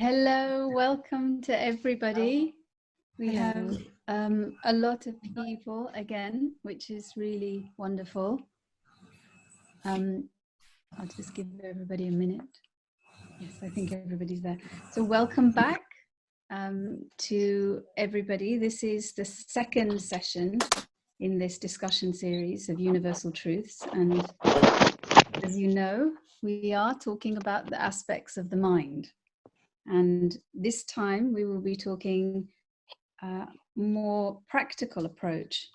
Hello, welcome to everybody. We have a lot of people again, which is really wonderful. I'll just give everybody a minute. Yes, I think everybody's there. So welcome back to everybody. This is the second session in this discussion series of Universal Truths. And as you know, we are talking about the aspects of the mind. And this time we will be talking more practical approach,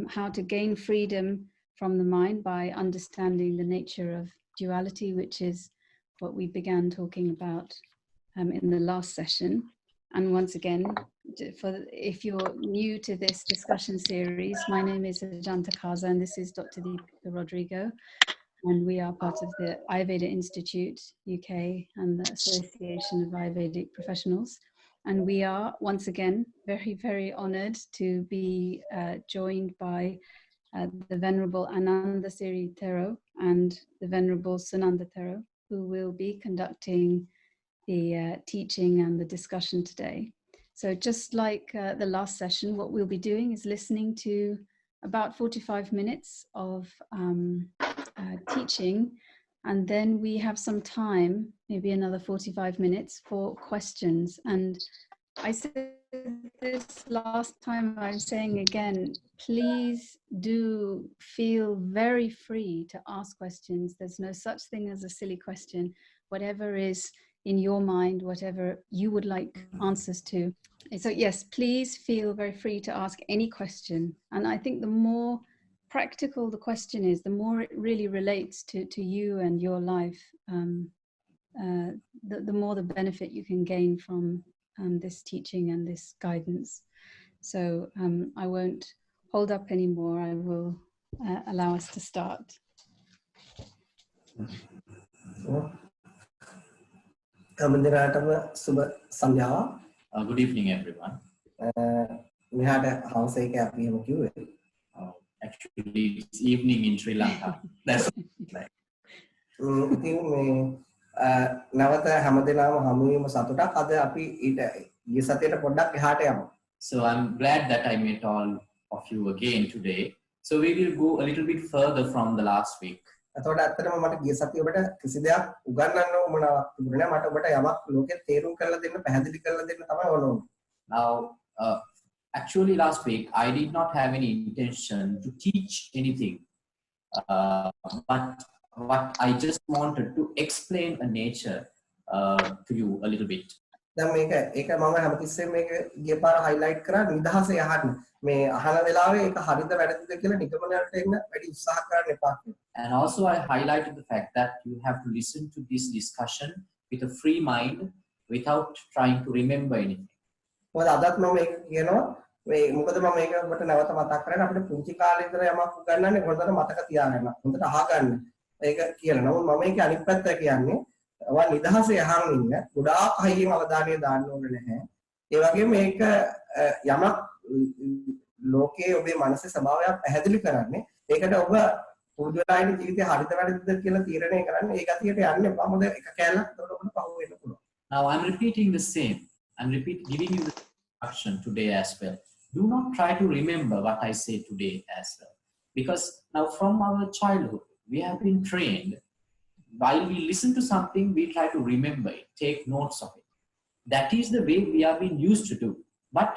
how to gain freedom from the mind by understanding the nature of duality, which is what we began talking about in the last session. And once again, if you're new to this discussion series, my name is Ajanta Kaza and this is Dr. Deepika Rodrigo. And we are part of the Ayurveda Institute UK and the Association of Ayurvedic Professionals. And we are once again very, very honored to be joined by the Venerable Ananda Siri Thero and the Venerable Sunanda Thero, who will be conducting the teaching and the discussion today. So just like the last session, what we'll be doing is listening to about 45 minutes of teaching, and then we have some time, maybe another 45 minutes for questions. And I said this last time, I'm saying again, please do feel very free to ask questions. There's no such thing as a silly question. Whatever is in your mind, whatever you would like answers to. So yes, please feel very free to ask any question. And I think the more practical the question is, the more it really relates to you and your life, the more the benefit you can gain from this teaching and this guidance. So I won't hold up anymore. I will allow us to start. Good evening, everyone. Actually, it's evening in Sri Lanka. That's like. So I'm glad that I met all of you again today. So we will go a little bit further from the last week. Now, actually last week, I did not have any intention to teach anything, but what I just wanted to explain a nature to you a little bit. And also I highlighted the fact that you have to listen to this discussion with a free mind without trying to remember anything. Now I'm repeating the same. I'm giving you the instruction today as well. Do not try to remember what I say today as well. Because now from our childhood, we have been trained, while we listen to something, we try to remember it, take notes of it. That is the way we have been used to do. But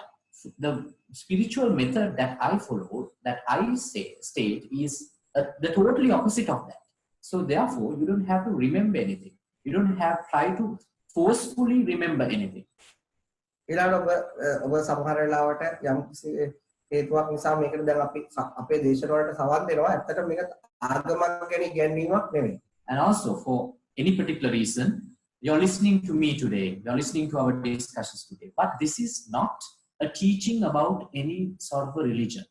the spiritual method that I follow, that I state is the totally opposite of that. So therefore, you don't have to remember anything. You don't have to try to forcefully remember anything. And also for any particular reason, you're listening to me today, you're listening to our discussions today, but this is not a teaching about any sort of a religion.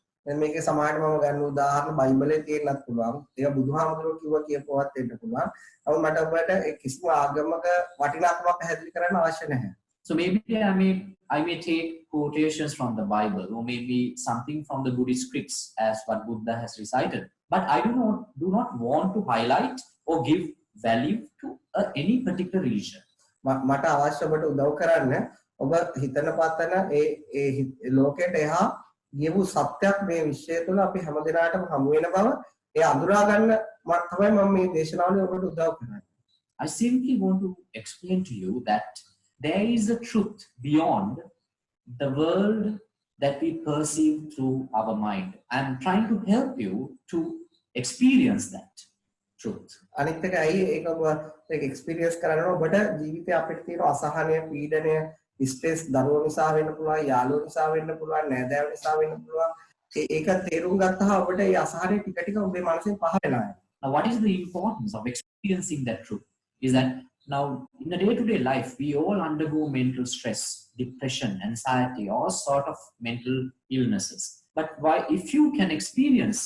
So maybe I may take quotations from the Bible, or maybe something from the Buddhist scripts as what Buddha has recited. But I do not want to highlight or give value to any particular religion. මට අවශ්‍ය ඔබට උදව් කරන්න ඔබ හිතන පතන ඒ ලෝකයට එහා ගියපු සත්‍යයක් මේ විශ්වය තුළ අපි හැමදෙනාටම හමු වෙන බව ඒ අඳුරා ගන්න තමයි මම මේ දේශනාවලින් ඔබට උදව් කරන්නේ. I simply want to explain to you that there is a truth beyond the world that we perceive through our mind. I am trying to help you to experience that truth. අනිත් එක ඇයි ඒක ඔබ ඒක experience කරනවා ඔබට ජීවිතේ අපිට තියෙන අසහනය පීඩනය ස්ට්‍රෙස් දරුවෝ නිසා වෙන්න පුළුවන් යාළුවෝ නිසා වෙන්න පුළුවන් නෑදෑයෝ නිසා වෙන්න පුළුවන් ඒක තේරුම් ගත්තා ඔබට මේ අසහනය ටික ටික ඔබේ මනසෙන් පහ වෙනවා. Now what is the importance of experiencing that truth is that now in the day-to-day life we all undergo mental stress, depression, anxiety, all sort of mental illnesses. But why if you can experience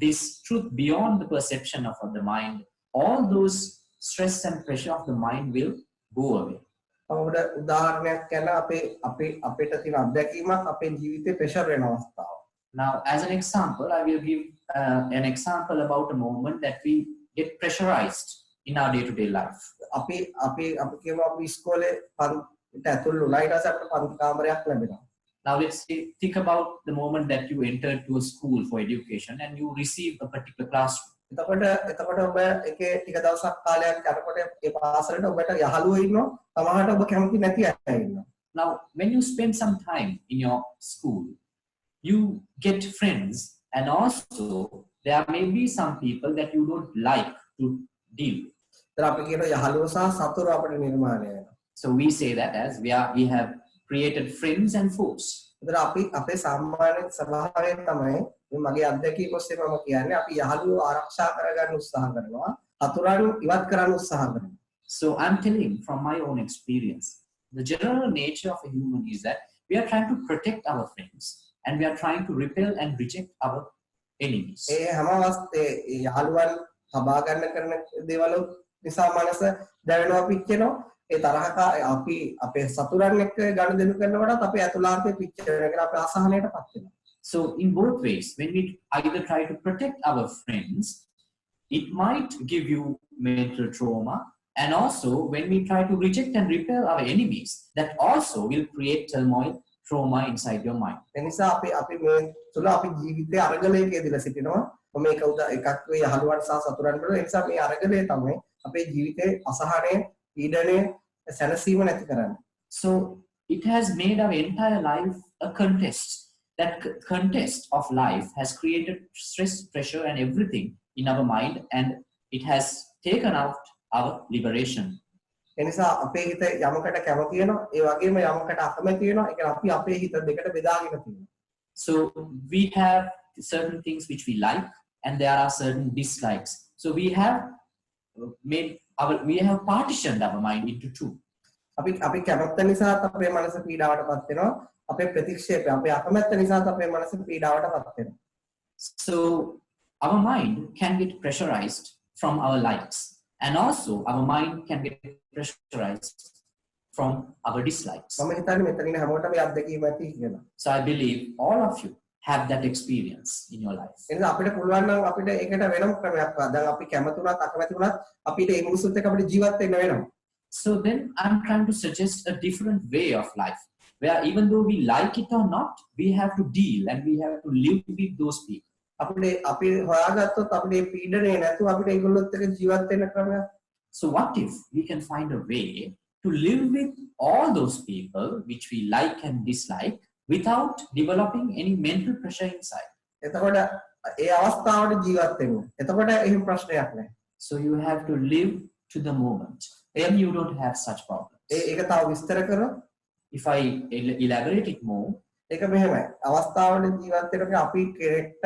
this truth beyond the perception of the mind, all those stress and pressure of the mind will go away. අපිට උදාහරණයක් කියන්න අපිට තියෙන අත්දැකීමක් අපේ ජීවිතේ pressure වෙන අවස්ථාව. Now as an example I will give an example about a moment that we get pressurized in our day-to-day life. අපි කියමු අපි ඉස්කෝලේ පන්තිට ඇතුල් වුණා ඊට පස්සේ අපිට පන්ති කාමරයක් ලැබෙනවා. Now let's think about the moment that you entered to a school for education and you received a particular classroom. එතකොට ඔබ එකේ ටික දවසක් කාලයක් යනකොට ඒ පාසලට ඔබට යහළුවෝ ඉන්නවා සමහරට ඔබ කැමති නැති අය ඉන්නවා. Now when you spend some time in your school you get friends and also there may be some people that you don't like to deal with. අපි කියනවා යහළුවෝ සහ සතුරු අපිට නිර්මාණය වෙනවා. So we say that as we have created friends and foes. ඒතර අපි අපේ සාමාන්‍ය ස්වභාවය තමයි මේ මගේ අත්දැකීම ඔස්සේ මම කියන්නේ අපි යහළුවෝ ආරක්ෂා කරගන්න උත්සාහ කරනවා සතුරන් ඉවත් කරන්න උත්සාහ කරනවා. So I'm telling from my own experience the general nature of a human is that we are trying to protect our friends and we are trying to repel and reject our enemies. ඒ හැම අවස්ථේ යහළුවන් හබා ගන්න කරන දේවල් නිසා මනස දැවෙනවා පිච්චෙනවා ඒ තරහක අපි අපේ සතුරන් එක්ක ගනුදෙනු කරනකොටත් අපේ අතුලාන්තේ පිච්චෙනවා අපේ අසහනයටපත් වෙනවා. So in both ways when we either try to protect our friends it might give you mental trauma and also when we try to reject and repel our enemies that also will create turmoil trauma inside your mind. එනිසා අපි මේ තුල අපි ජීවිතයේ අරගලයක යෙදලා සිටිනවා. මම මේක එකක් වේ යහළුවන් සහ සතුරන් වල ඒ නිසා මේ අරගලය තමයි අපේ ජීවිතයේ අසහනය පීඩනය සැනසීම නැති කරන්නේ. So it has made our entire life a contest. That contest of life has created stress, pressure and everything in our mind and it has taken out our liberation. එනිසා අපේ හිත යමකට කැමති වෙනවා ඒ වගේම යමකට අකමැති වෙනවා ඒක අපි අපේ හිත දෙකට බෙදාගෙන තියෙනවා. So we have certain things which we like and there are certain dislikes. So we have partitioned our mind into two. අපි කැමැත්ත නිසා අපේ මනස පීඩාවටපත් වෙනවා. අපේ ප්‍රතික්ෂේපය අපේ අකමැත්ත නිසා අපේ මනස පීඩාවටපත් වෙනවා. So our mind can get pressurized from our likes and also our mind can get pressurized from our dislikes. මම හිතන්නේ මෙතන ඉන්න හැමෝටම මේ අත්දැකීම ඇති කියලා. So I believe all of you have that experience in your life. එනිසා අපිට පුළුවන් නම් අපිට ඒකට වෙනම ක්‍රමයක් දැන් අපි කැමති වුණත් අකමැති වුණත් අපිට මේ මිනිස්සුත් එක්ක අපිට ජීවත් වෙන්න වෙනවා. So then I'm trying to suggest a different way of life where even though we like it or not we have to deal and we have to live with those people. අපි හොයාගත්තොත් අපිට පීඩනය නැතුව අපිට ඒගොල්ලොත් එක්ක ජීවත් වෙන්න ක්‍රමයක්. So what if we can find a way to live with all those people which we like and dislike without developing any mental pressure inside? එතකොට ඒ අවස්ථාවට ජීවත් වෙන්න. එතකොට එහෙම ප්‍රශ්නයක් නැහැ. So you have to live to the moment. Then you don't have such problems. ඒක තව විස්තර කරොත් if I elaborate it more, ඒක මෙහෙමයි. අවස්ථාවට ජීවත් වෙනකොට අපි කෙනෙක්ට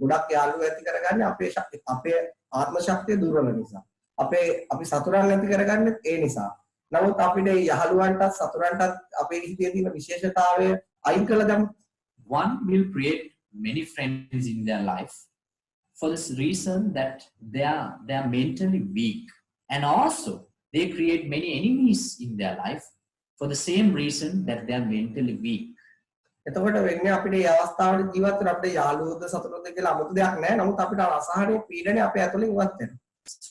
ගොඩක් යාළුවෝ ඇති කරගන්නේ අපේ ආත්ම ශක්තිය දුර්වල නිසා. අපි සතුරන් නැති කරගන්නේ ඒ නිසා. නමුත් අපිට යහළුවන්ටත් සතුරන්ටත් අපේ හිතේ තියෙන විශේෂතාවය අයින් කළ ගමු. One will create many friends in their life for this reason that they are mentally weak and also they create many enemies in their life for the same reason that they are mentally weak. එතකොට වෙන්නේ අපිට මේ අවස්ථාවේ ජීවත් වෙන අපිට යාළුවෝද සතුරුද කියලා 아무තු දෙයක් නැහැ. නමුත් අපිට අසහනය පීඩනය අපේ ඇතුලෙන් ඉවත් වෙනවා.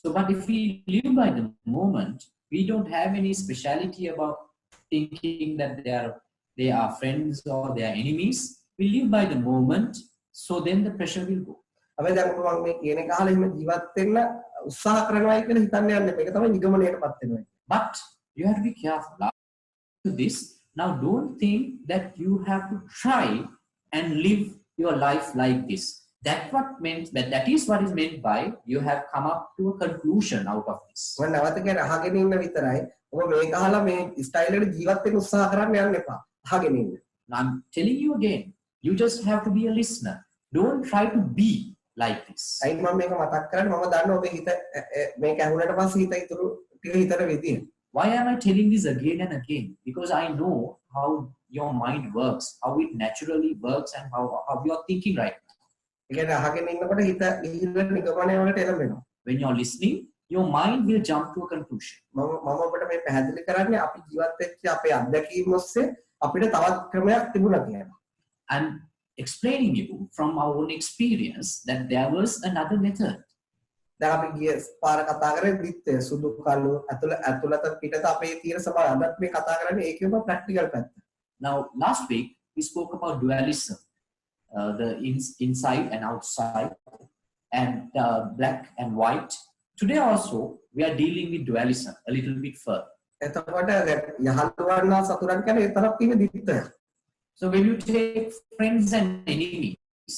So but if we live by the moment We don't have any speciality about thinking that they are friends or they are enemies. We live by the moment, so then the pressure will go. අපි දැන් මම මේ කියන එක අහලා එහෙම ජීවත් වෙන්න උත්සාහ කරනවායි කියලා හිතන්න යන්න එපා. ඒක තමයි නිගමනයටපත් වෙනවා. But you have to be careful. After this, now don't think that you have to try and live your life like this. That is what is meant by you have come up to a conclusion out of this. මම නැවත කියන අහගෙන ඉන්න විතරයි. ඔබ මේක අහලා මේ ස්ටයිල් එකට ජීවත් වෙන්න උත්සාහ කරන්න යන්න එපා. අහගෙන ඉන්න. I'm telling you again, you just have to be a listener. Don't try to be like this. අයි මම මේක මතක් කරන්නේ මම දන්නවා ඔබේ හිත මේක ඇහුනට පස්සේ හිත ඉතුරු ටික හිතන විදිය. Why am I telling this again and again? Because I know how your mind works, how it naturally works, and how you are thinking right now. ඒ කියන්නේ අහගෙන ඉන්නකොට හිත ගිහිල්ලා නිගමනය වලට එළඹෙනවා. When you're listening, your mind will jump to a conclusion. මම ඔබට මේ පැහැදිලි කරන්නේ අපි ජීවත් වෙච්ච අපේ අත්දැකීම් ඔස්සේ අපිට තවත් ක්‍රමයක් තිබුණා කියලා. I'm explaining you from our own experience that there was another method. දැන් අපි ගිය පාර කතා කරේ විත්තේ සුදු කළු ඇතුළත පිටත අපේ තියෙන ස්වභාවය. අදත් මේ කතා කරන්නේ ඒකේම ප්‍රැක්ටිකල් පැත්ත. Now, last week we spoke about dualism, the inside and outside, and black and white. Today also we are dealing with dualism a little bit further. එතකොට යහළුවන් හා සතුරන් කියන්නේ ඒ තරම් තියෙන දිත්තය. So when you take friends and enemies,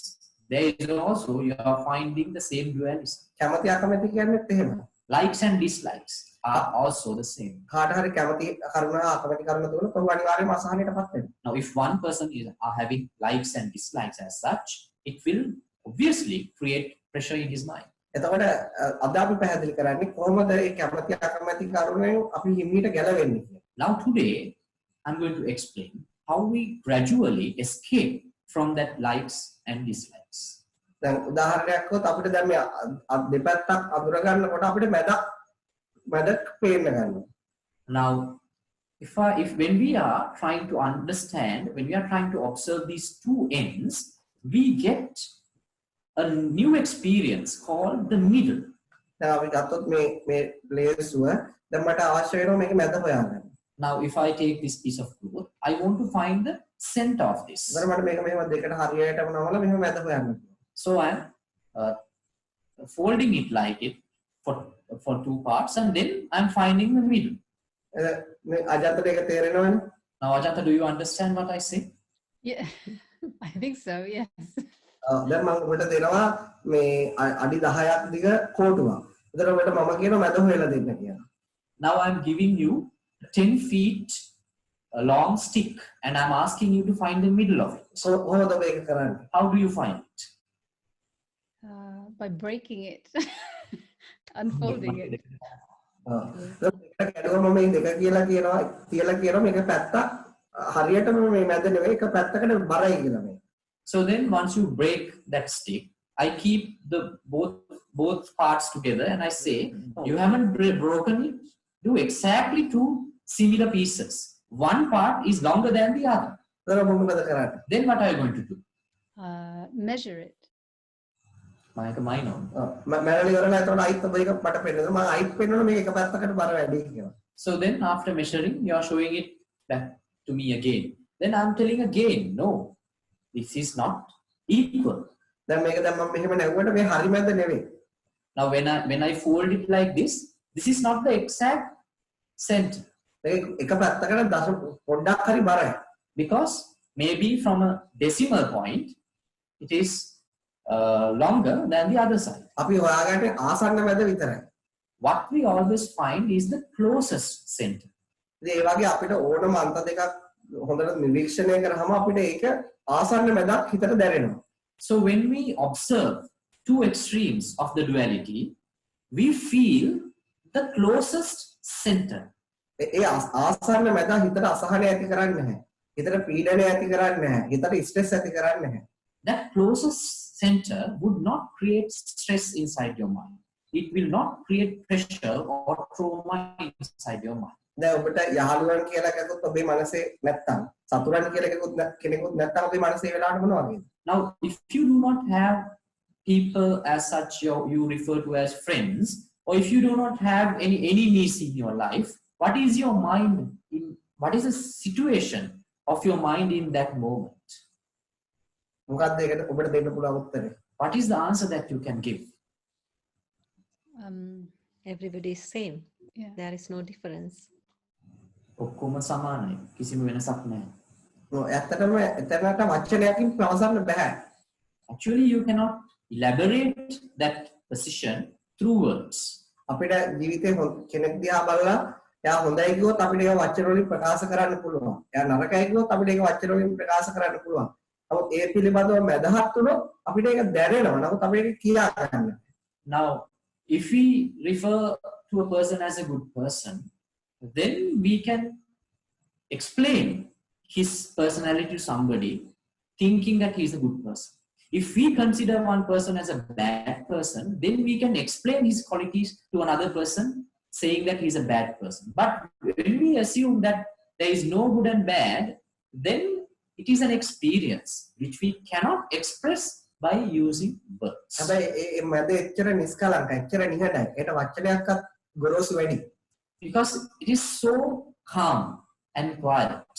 there is also you are finding the same dualism. කැමති අකමැති කියන්නේත් එහෙමයි. Likes and dislikes are also the same. කාට හරි කැමති කරුණ අකමැති කරුණ දුන්නොත් ඔහු අනිවාර්යයෙන්ම අසහනයටපත් වෙනවා. Now, if one person are having likes and dislikes as such, it will obviously create pressure in his mind. එතකොට අද අපි පැහැදිලි කරන්නේ කොහොමද මේ කැමති අකමැති කරුණෙන් අපි හිමීට ගැලවෙන්නේ කියලා. Now today, I'm going to explain how we gradually escape from that likes and dislikes. දැන් උදාහරණයක් වුත් අපිට දැන් මේ දෙපැත්තක් අඳුර ගන්නකොට අපිට මැදක් පේන්න ගන්නවා. Now, when we are trying to understand, when we are trying to observe these two ends, we get a new experience called the middle. දැන් අපි ගත්තොත් මේ ලේසුව දැන් මට අවශ්‍ය වෙනවා මේක මැද හොයාගන්න. Now, if I take this piece of cloth, I want to find the center of this. දැන් මට මේක මෙහෙම දෙකට හරියටම නමලා මෙහෙම මැද හොයන්න. So I'm folding it like it for two parts, and then I'm finding the middle. මේ අජන්තට ඒක තේරෙනවනේ. Now, Ajanta, do you understand what I say? Yeah, I think so, yes. දැන් මම ඔබට දෙනවා මේ අඩි 10ක් දිග කෝටුවක්. ඒතර ඔබට මම කියනවා මැද හොයලා දෙන්න කියලා. Now I'm giving you a 10 feet long stick, and I'm asking you to find the middle of it. කොහොමද මේක කරන්නේ? How do you find it? By breaking it, unfolding it. කැඩුවම මේ දෙක කියලා කියනවා තියලා කියනවා මේක පැත්තක් හරියටම මේ මැද නෙවෙයි එක පැත්තකට බරයි කියලා මේ. So then once you break that stick, I keep the both parts together and I say, you haven't broken it. Do exactly two similar pieces. One part is longer than the other. Then what are you going to do? Measure it. So then after measuring, you are showing it back to me again. Then I'm telling again, no, this is not equal. Now when I fold it like this is not the exact center. Because maybe from a decimal point, it is longer than the other side. What we always find is the closest center. So when we observe two extremes of the duality, we feel the closest center. That closest center would not create stress inside your mind. It will not create pressure or trauma inside your mind. දැන් ඔබට යහළුවන් කියලා එකකුත් ඔබේ මනසේ නැත්තම් සතුරන් කියලා කෙනෙකුත් නැත්තම් ඔබේ මනසේ වෙලාවට මොනවා වගේද? Now, if you do not have people as such you refer to as friends, or if you do not have any enemies in your life, what is your mind in, what is the situation of your mind in that moment? මොකක්ද ඒකට ඔබට දෙන්න පුළුවන් උත්තරේ? What is the answer that you can give? Everybody is same. Yeah. There is no difference. ඔක්කොම සමානයි. කිසිම වෙනසක් නැහැ. ඇත්තටම එතනට වචනයකින් ප්‍රවසන්න බෑ. Actually, you cannot elaborate that position through words. අපිට ජීවිතේ කෙනෙක් දිහා බලලා එයා හොඳයි කිව්වොත් අපිට ඒක වචන වලින් ප්‍රකාශ කරන්න පුළුවන්. එයා නරකයි කිව්වොත් අපිට ඒක වචන වලින් ප්‍රකාශ කරන්න පුළුවන්. නමුත් ඒ පිළිබඳව මැදහත් වුණොත් අපිට ඒක දැනෙනවා. නමුත් අපිට ඒක කියා ගන්න. Now, if we refer to a person as a good person, then we can explain his personality to somebody thinking that he is a good person. If we consider one person as a bad person, then we can explain his qualities to another person saying that he is a bad person. But when we assume that there is no good and bad, then it is an experience which we cannot express by using words. හැබැයි ඒ මැද එච්චර නිස්කලංකයි, එච්චර නිහඬයි. ඒට වචනයක්වත් ගොරෝසු වැඩි. Because it is so calm and quiet.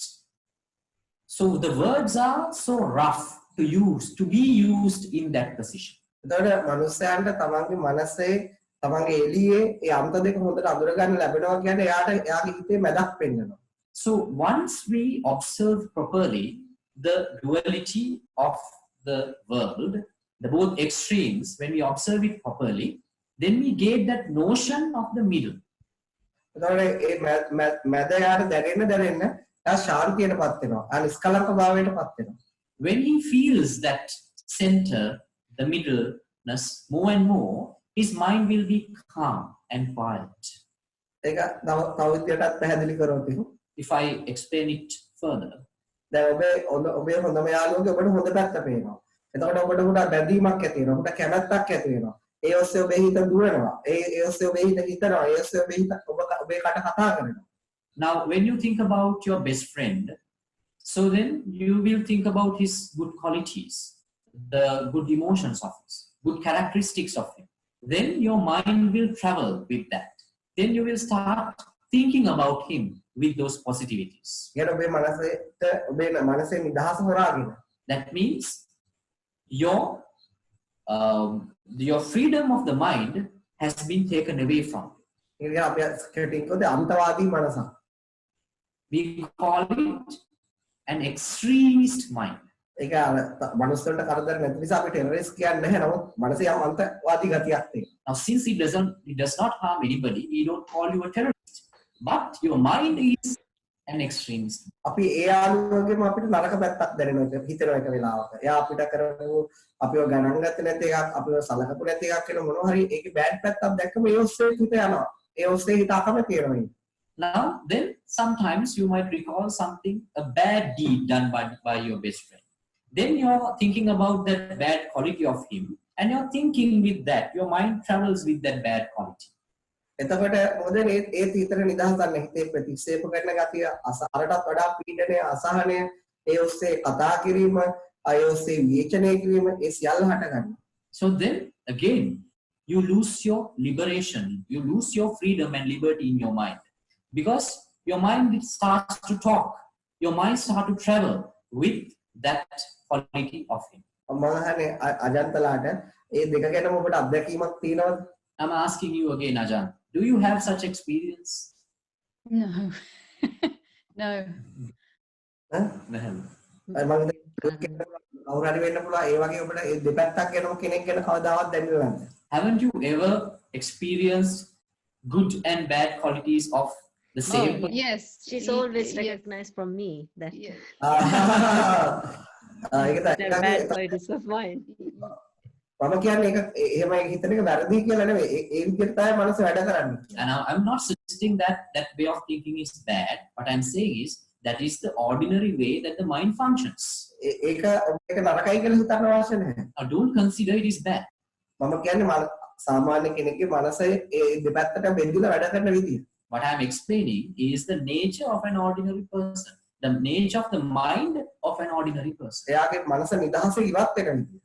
So the words are so rough to use, to be used in that position. එතකොට මනුස්සයන්ට තමන්ගේ මනසේ තමන්ගේ එළියේ ඒ අන්ත දෙක හොඳට අඳුර ගන්න ලැබෙනවා කියන්නේ එයාට එයාගේ හිතේ මැදක් පෙන්වනවා. So once we observe properly the duality of the world, the both extremes, when we observe it properly, then we get that notion of the middle. එතකොට ඒ මැද යාට දැනෙන්න එයා ශාන්තියටපත් වෙනවා. එයා නිස්කලංක භාවයටපත් වෙනවා. When he feels that center, the middleness more and more, his mind will be calm and quiet. ඒක තව විදියටත් පැහැදිලි කරොත් If I explain it further, දැන් ඔබේ හොඳම යාළුවගේ ඔබට හොඳ පැත්ත පේනවා. එතකොට ඔබට බැඳීමක් ඇති වෙනවා. ඔබට කැමැත්තක් ඇති වෙනවා. ඒ ඔස්සේ ඔබේ හිත දුවනවා. ඒ ඔස්සේ ඔබේ හිත හිතනවා. ඒ ඔස්සේ ඔබේ හිත ඔබේ කට කතා කරනවා. now when you think about your best friend, so then you will think about his good qualities, the good emotions of him, good characteristics of him. Then your mind will travel with that. Then you will start thinking about him with those positivities. කියන ඔබේ මනසට ඔබේ මනසේ නිදහස හොරාගෙන. That means your freedom of the mind has been taken away from you. ඒක අපි skating කොද අන්තවාදී මනසක්. We call it an extremist mind. ඒක මනුස්සයන්ට කරදර නැති නිසා අපි ටෙරරිස්ට් කියන්නේ නැහැ. නමුත් මනසේ යම් අන්තවාදී ගතියක් තියෙනවා. Now, since it does not harm anybody, we don't call you a terrorist. But your mind is an extremist. අපි ඒ ආලෝකෙම අපිට නරක පැත්තක් දැනෙනවා හිතෙනවා එක වෙලාවක. එයා අපිට කරපු අපිව ගණන් ගත්තේ නැති එකක්, අපිව සලකපු නැති එකක් වෙන මොනවා හරි ඒකේ බෑඩ් පැත්තක් දැක්කම ඒ ඔස්සේ හිත යනවා. ඒ ඔස්සේ හිත අකමැති වෙනවා. Now, then sometimes you might recall something, a bad deed done by your best friend. Then you're thinking about that bad quality of him, and you're thinking with that. Your mind travels with that bad quality. එතකොට මොකද ඒ තීතර නිදහස් ගන්න හිතේ ප්‍රතික්ෂේප කරන ගතිය අසහරටත් වඩා පීඩනය අසහනය ඒ ඔස්සේ කතා කිරීම ඒ ඔස්සේ විචනය කිරීම ඒ සියල්ල හට ගන්නවා. So then again you lose your liberation, you lose your freedom and liberty in your mind, because your mind starts to talk, your mind starts to travel with that quality of him. මම අහන්නේ අජන්තලාට ඒ දෙක ගැනම ඔබට අත්දැකීමක් තියෙනවද? I'm asking you again, Ajahn, do you have such experience? No. No. කවුරු හරි වෙන්න පුළුවන් ඒ වගේ ඔබට ඒ දෙපැත්තක් ගැනම කෙනෙක් ගැන කවදාවත් දැනෙන්නේ නැද්ද? Haven't you ever experienced good and bad qualities of the same person? Yes. She's always recognized from me that Yes. ඒක they're bad qualities of mine. මම කියන්නේ ඒක එහෙම හිතන එක වැරදි කියලා නෙවෙයි. ඒ විදිහට තමයි මනස වැඩ කරන්නේ. And I'm not suggesting that that way of thinking is bad. What I'm saying is that is the ordinary way that the mind functions. ඒක ඔබ නරකයි කියලා හිතන්න අවශ්‍ය නැහැ. Now don't consider it is bad. මම කියන්නේ සාමාන්‍ය කෙනෙක්ගේ මනසේ ඒ දෙපැත්තට බෙදලා වැඩ කරන විදිය. What I'm explaining is the nature of an ordinary person, the nature of the mind of an ordinary person. එයාගේ මනස නිදහස ඉවත් වෙන විදිය.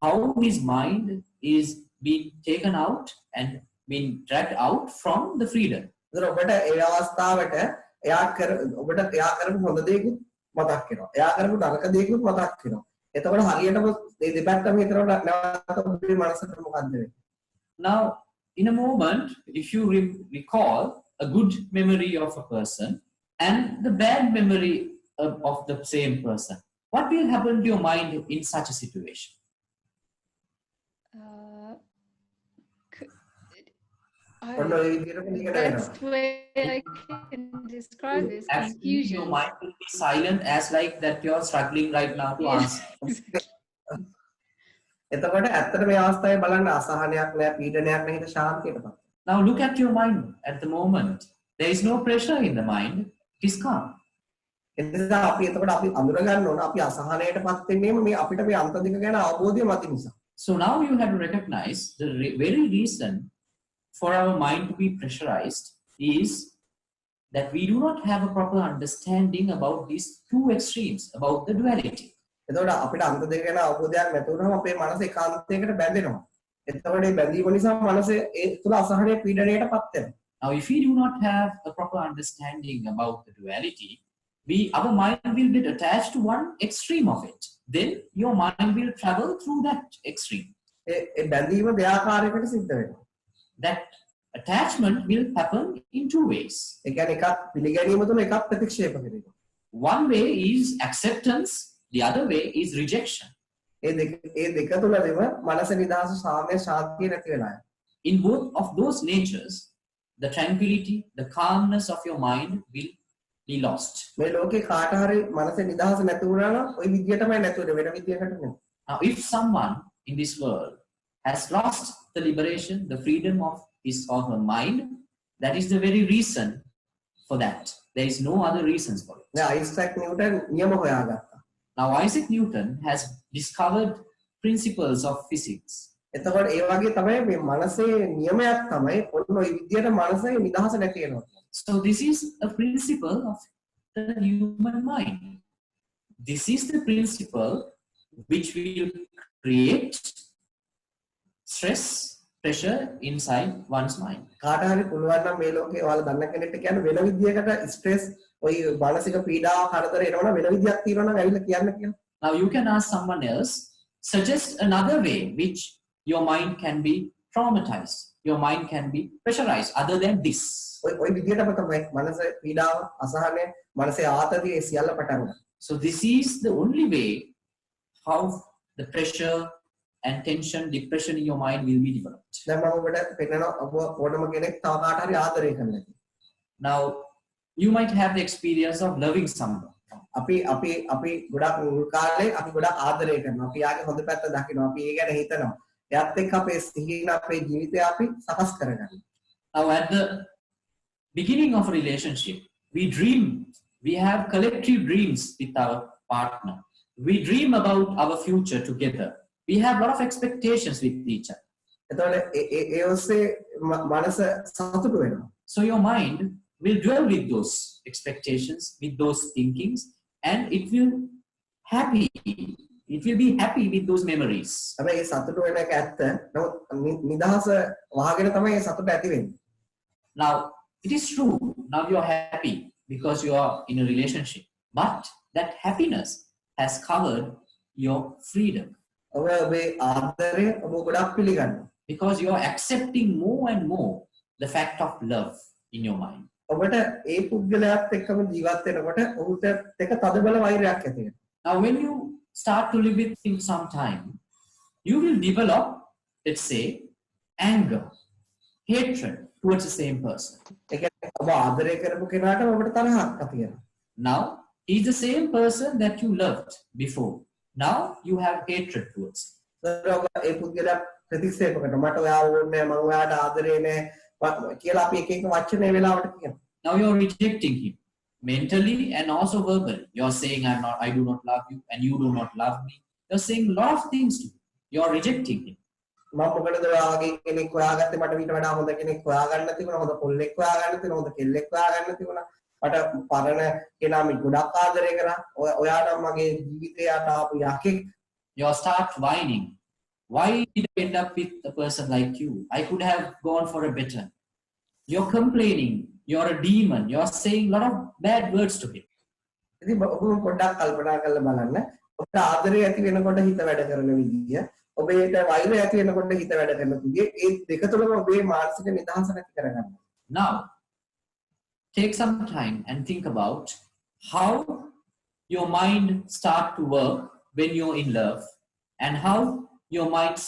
How his mind is being taken out and being dragged out from the freedom. ඒතර ඔබට ඒ අවස්ථාවට ඔබට එයා කරපු හොඳ දේකුත් මතක් වෙනවා. එයා කරපු නරක දේකුත් මතක් වෙනවා. එතකොට හරියටම මේ දෙපැත්තම හිතනකොට නැවත ඔබේ මනසට මොකද්ද වෙන්නේ? Now, in a moment, if you recall a good memory of a person and the bad memory of the same person, what will happen to your mind in such a situation? ඔන්න ඔය විදිහට මේකට That's වෙනවා. where I can describe this Actually, your confusion. mind will be silent as like that you're struggling right now to Yes, answer. එතකොට ඇත්තට මේ අවස්ථාවේ බලන්න අසහනයක් නැහැ, පීඩනයක් නැහැ, හිත ශාන්තියටපත්. Now look at your mind at the moment. There is no pressure in the mind. It is calm. එතකොට අපි අඳුර ගන්න ඕන අපි අසහනයටපත් වෙන්නේම මේ අපිට මේ අන්ත දෙක ගැන අවබෝධය මත නිසා. So now you have to recognize the very reason for our mind to be pressurized is that we do not have a proper understanding about these two extremes, about the duality. එතකොට අපිට අන්ත දෙක ගැන අවබෝධයක් නැතුවම අපේ මනස ඒකාන්තයකට බැඳෙනවා. එතකොට මේ බැඳීම නිසා මනස ඒ තුල අසහනය පීඩණයටපත් වෙනවා. Now if we do not have a proper understanding about the duality, our mind will get attached to one extreme of it. Then your mind will travel through that extreme. ඒ බැඳීම දෙආකාරයකට සිද්ධ වෙනවා. That attachment will happen in two ways. ඒ කියන්නේ එකක් පිළිගැනීම තුන එකක් ප්‍රතික්ෂේප කිරීම. One way is acceptance, the other way is rejection. ඒ දෙක තුලදීම මනස නිදහස සාමය ශාන්තිය නැති වෙලා යනවා. In both of those natures, the tranquility, the calmness of your mind will be lost. මේ ලෝකේ කාට හරි මනස නිදහස නැති වුණා නම් ওই විදියටමයි නැතුනේ වෙන විදියකට නෙමෙයි. Now, if someone in this world has lost the liberation, the freedom of his or her mind, that is the very reason for that. There is no other reasons for it. දැන් Isaac Newton නියම හොයාගත්තා. Now, Isaac Newton has discovered principles of physics. එතකොට ඒ වගේ තමයි මේ මනසේ නියමයක් තමයි ඔන්න ඔය විදියට මනසේ නිදහස නැති වෙනවා. So, this is a principle of the human mind. This is the principle which will create stress, pressure inside one's mind. කාට හරි පුළුවන් නම් මේ ලෝකේ ඔයාලා දන්න කෙනෙක්ට කියන්න වෙන විදියකට ස්ට්‍රෙස් ඔය මානසික පීඩාව කරදර එනවනම් වෙන විදියක් තියෙනවා නම් ඇවිල්ලා කියන්න කියලා. Now you can ask someone else, suggest another way which your mind can be traumatized, your mind can be pressurized other than this. ඔය විදියටම තමයි මනස පීඩාව අසහනය මනසේ ආතතිය ඒ සියල්ල පටන් ගන්න. So this is the only way how the pressure and tension, depression in your mind will be developed. දැන් මම ඔබට පෙන්නනවා ඔබ ඕනම කෙනෙක් තව කාට හරි ආදරය කරන්න ඇති. Now you might have the experience of loving someone. අපි ගොඩක් මුල් කාලේ අපි ගොඩක් ආදරය කරනවා. අපි යාගේ හොඳ පැත්ත දකිනවා. අපි ඒ ගැන හිතනවා. එයාත් එක්ක අපේ සිහින අපේ ජීවිතය අපි සකස් කරගන්නවා. Now at the beginning of a relationship, we dream, we have collective dreams with our partner. We dream about our future together. We have a lot of expectations with each other. එතකොට ඒ ඔස්සේ මනස සතුටු වෙනවා. So your mind will dwell with those expectations, with those thinkings, and it will be happy with those memories. හැබැයි ඒ සතුටු වෙන එක ඇත්ත. නමුත් නිදහස වහගෙන තමයි ඒ සතුට ඇති වෙන්නේ. Now it is true. Now you are happy because you are in a relationship, but that happiness has covered your freedom. ඔබේ ආදරය ඔබ ගොඩක් පිළිගන්නවා. Because you are accepting more and more the fact of love in your mind. ඔබට ඒ පුද්ගලයාත් එක්කම ජීවත් වෙනකොට ඔහුට එක තදබල වෛරයක් ඇති වෙනවා. Now when you start to live with him sometime, you will develop, let's say, anger, hatred towards the same person. ඒ කියන්නේ ඔබ ආදරය කරපු කෙනාට ඔබට තරහක් ඇති වෙනවා. Now he's the same person that you loved before. Now you have hatred towards him. ඔබ ඒ පුද්ගලයා ප්‍රතික්ෂේප කරනවා. මට ඔයාව ඕනේ නැහැ, මම ඔයාට ආදරේ නැහැ කියලා අපි එක එක වචන ඒ වෙලාවට කියනවා. Now you're rejecting him mentally and also verbally. You're saying I do not love you and you do not love me. You're saying a lot of things to him. You're rejecting him. මම මොකටද ඔයාගේ කෙනෙක් හොයාගත්තේ මට ඊට වඩා හොඳ කෙනෙක් හොයාගන්න තිබුණා හොඳ පොල්ලෙක් හොයාගන්න තිබුණා හොඳ කෙල්ලෙක් හොයාගන්න තිබුණා මට පරණ කෙනා මි ගොඩක් ආදරය කරා ඔයා නම් මගේ ජීවිතයට ආපු යකෙක්. You start whining. Why did I end up with a person like you? I could have gone for a better. You're complaining you're a demon, you're saying a lot of bad words to him. ඉතින් ඔබ පොඩ්ඩක් කල්පනා කරලා බලන්න. ඔබට ආදරය ඇති වෙනකොට හිත වැඩ කරන විදිය, ඔබේට වෛරය ඇති වෙනකොට හිත වැඩ කරන විදිය, ඒ දෙක තුළම ඔබේ මානසික නිදහස නැති කරගන්න. Now, take some time and think about how your mind start to work when you're in love and how your mind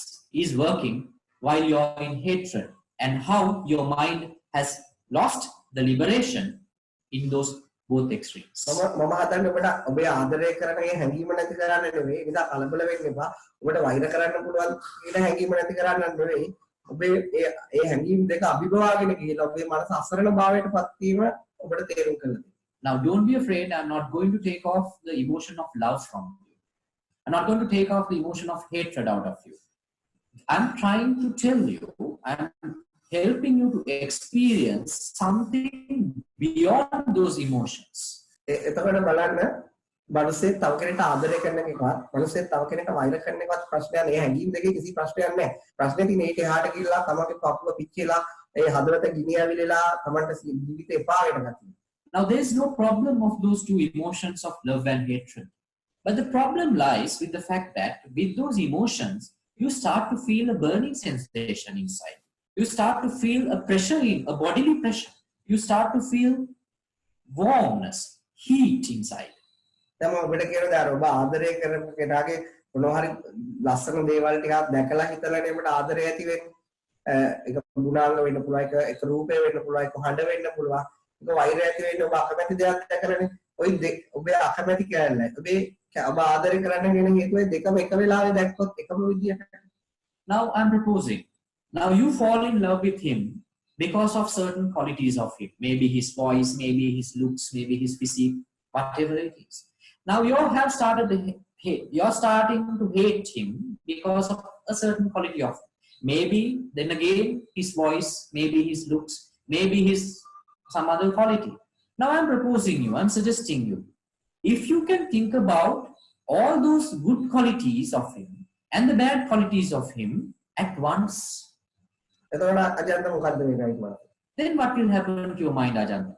is working while you're in hatred and how your mind has lost the liberation in those both extremes. මම හදන්නේ ඔබට ඔබේ ආදරය කරන ඒ හැඟීම නැති කරන්න නෙවෙයි. නිසා කලබල වෙන්න එපා. ඔබට වෛර කරන්න පුළුවන් කියන හැඟීම නැති කරන්න නෙවෙයි. ඔබේ ඒ හැඟීම් දෙක අභිභවාගෙන ගිහලා ඔබේ මනස අසරණ භාවයටපත් වීම ඔබට තේරුම් කරගන්න. Now, don't be afraid. I'm not going to take off the emotion of love from you. I'm not going to take off the emotion of hatred out of you. I'm trying to tell you, I'm helping you to experience something beyond those emotions. එතකොට බලන්න මනුස්සයෙ තව කෙනෙක්ට ආදරය කරන එකවත් මනුස්සයෙ තව කෙනෙක්ට වෛර කරන එකවත් ප්‍රශ්නයක් නෑ. හැඟීම් දෙකේ කිසි ප්‍රශ්නයක් නෑ. ප්‍රශ්නේ තියෙන්නේ ඒක එහාට ගිහිල්ලා තමගේ පපුව පිච්චිලා ඒ හදවත ගිනි ඇවිලලා තමන්ට ජීවිතේ එපා වෙන ගතිය. Now, there is no problem of those two emotions of love and hatred. But the problem lies with the fact that with those emotions, you start to feel a burning sensation inside. You start to feel a pressure, a bodily pressure. You start to feel warmness, heat inside. දැන් මම ඔබට කියන දා ඔබ ආදරය කරපු කෙනාගේ මොනවා හරි ලස්සන දේවල් ටිකක් දැකලා හිතලානේ ඔබට ආදරය ඇති වෙන්නේ. ඒක ගුණාංග වෙන්න පුළුවන්, ඒක රූපය වෙන්න පුළුවන්, ඒක හඬ වෙන්න පුළුවන්. ඒක වෛරය ඇති වෙන්නේ ඔබ අකමැති දෙයක් දැකලානේ. ඔය ඔබේ අකමැති කැලේ. ඔබ ආදරය කරන්න කියන හේතුව දෙකම එක වෙලාවෙ දැක්කොත් එකම විදියට. Now, I'm proposing. Now, you fall in love with him because of certain qualities of him. Maybe his voice, maybe his looks, maybe his physique, whatever it is. Now, you're starting to hate him because of a certain quality of him. Maybe, then again, his voice, maybe his looks, maybe his some other quality. Now, I'm proposing you, I'm suggesting you, if you can think about all those good qualities of him and the bad qualities of him at once, එතකොට අජන්ත මොකද්ද මේ guide මාත්? then what will happen to your mind, Ajanta?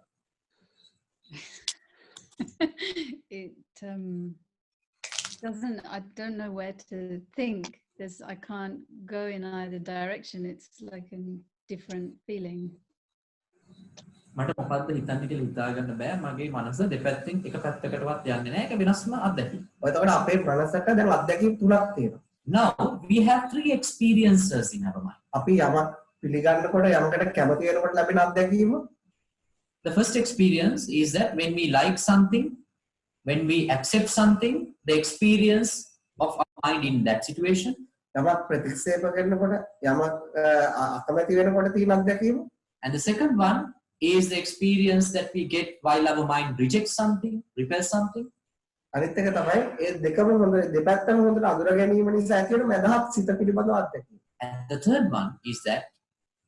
It doesn't, I don't know where to think. I can't go in either direction. It's like a different feeling. මට මොකද්ද හිතන්නේ කියලා හිතාගන්න බෑ. මගේ මනස දෙපැත්තෙන් එක පැත්තකටවත් යන්නේ නැහැ. ඒක වෙනස්ම අත්දැකීම්. එතකොට අපේ මනසට දැන් අත්දැකීම් තුනක් තියෙනවා. Now, we have 3 experiences in our mind. අපි යමක් පිළිගන්නකොට යමකට කැමති වෙනකොට ලැබෙන අත්දැකීම. The first experience is that when we like something, when we accept something, the experience of our mind in that situation. යමක් ප්‍රතික්ෂේප කරනකොට යමක් අකමැති වෙනකොට තියෙන අත්දැකීම. And the second one is the experience that we get while our mind rejects something, repels something. අනිත් එක තමයි ඒ දෙකම හොඳ දෙපැත්තම හොඳට අඳුර ගැනීම නිසා ඇති වෙන මදහත් සිත පිළිබඳව අත්දැකීම. And the third one is that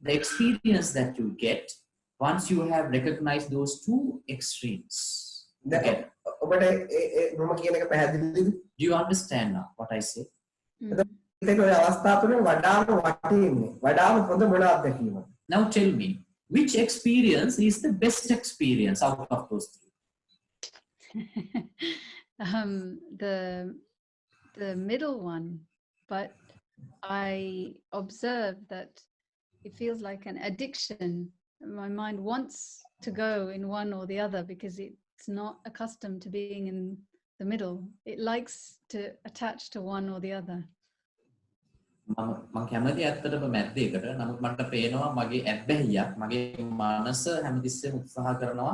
the experience that you get once you have recognized those two extremes. දැන් ඔබට මම කියන එක පැහැදිලිද? Do you understand now what I say? ඒක ඔය අවස්ථාව තුනේ වඩාම වටින්නේ. වඩාම හොඳ මොන අත්දැකීමද? Now tell me, which experience is the best experience out of those 3? The middle one, but I observe that it feels like an addiction. My mind wants to go in one or the other because it's not accustomed to being in the middle. It likes to attach to one or the other. මම කැමති ඇත්තටම මැද්දේකට. නමුත් මට පේනවා මගේ ඇබ්බැහියක් මගේ මනස හැමතිස්සෙම උත්සාහ කරනවා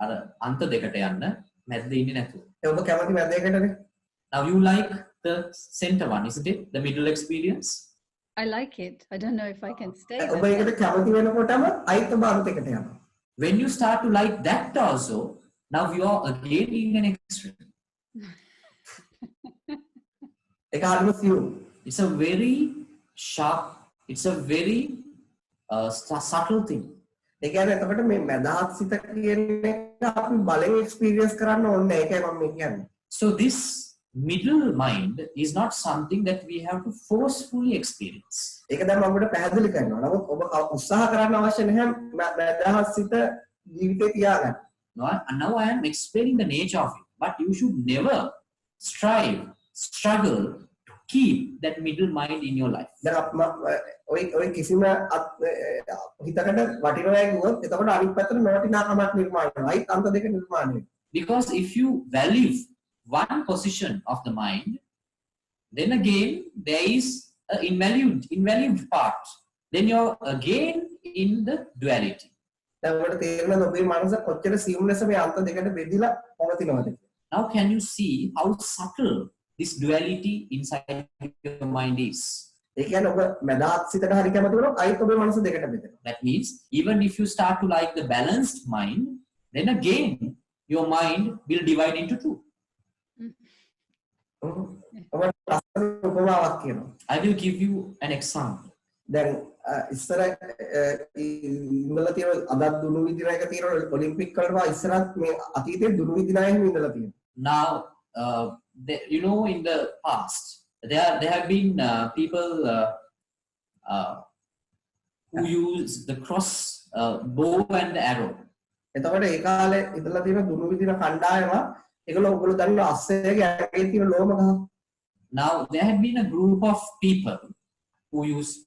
අර අන්ත දෙකට යන්න මැද්දේ ඉන්නේ නැතුව. ඔබ කැමති මැද්දේකටනේ? Now you like the center one, isn't it? The middle experience? I like it. I don't know if I can stay. ඔබ ඒකට කැමති වෙනකොටම අයිත බාන්තයකට යනවා. When you start to like that also, now you are again in an extreme. ඒක හරිම සියුම්. It's a very sharp, it's a very subtle thing. ඒ කියන්නේ එතකොට මේ මදහත් සිත කියන්නේ අපි බලෙන් එක්ස්පීරියන්ස් කරන්න ඕනේ. ඒකයි මම කියන්නේ. So this middle mind is not something that we have to forcefully experience. ඒක දැන් මම ඔබට පැහැදිලි කරනවා. නමුත් ඔබ උත්සාහ කරන්න අවශ්‍ය නැහැ මදහත් සිත ජීවිතේ තියාගන්න. Now I am explaining the nature of it. But you should never struggle to keep that middle mind in your life. දැන් ඔය කිසිම හිතකට වටිනවා කිව්වොත් එතකොට අනිත් පැත්තට නොවටිනාකමක් නිර්මාණය වෙනවා. අයිත් අන්ත දෙක නිර්මාණය වෙනවා. Because if you value one position of the mind, then again there is an invalued part. Then you're again in the duality. දැන් ඔබට තේරෙනවද ඔබේ මනස කොච්චර සියුම් ලෙස මේ අන්ත දෙකට බෙදලා පවතිනවද? Now can you see how subtle this duality inside your mind is? ඒ කියන්නේ ඔබ මදහත් සිතට හරි කැමති වුණොත් අයිත් ඔබේ මනස දෙකට බෙදෙනවා. That means even if you start to like the balanced mind, then again your mind will divide into two. ඔබට ලස්සන උපමාවක් කියනවා. I will give you an example. දැන් ඉස්සර ඉඳලා තියෙන අදත් දුනු විදින එක තියෙන ඔලිම්පික් වලට ඉස්සරත් මේ අතීතයේ දුනු විදින අය හිම ඉඳලා තියෙනවා. Now you know, in the past there have been people who use the cross bow and the arrow. එතකොට ඒ කාලේ ඉඳලා තියෙන දුනු විදින කණ්ඩායම ඔයගොල්ලෝ දන්නවා අස්සේගේ ඇඟේ තියෙන ලෝම ගහ. Now there had been a group of people who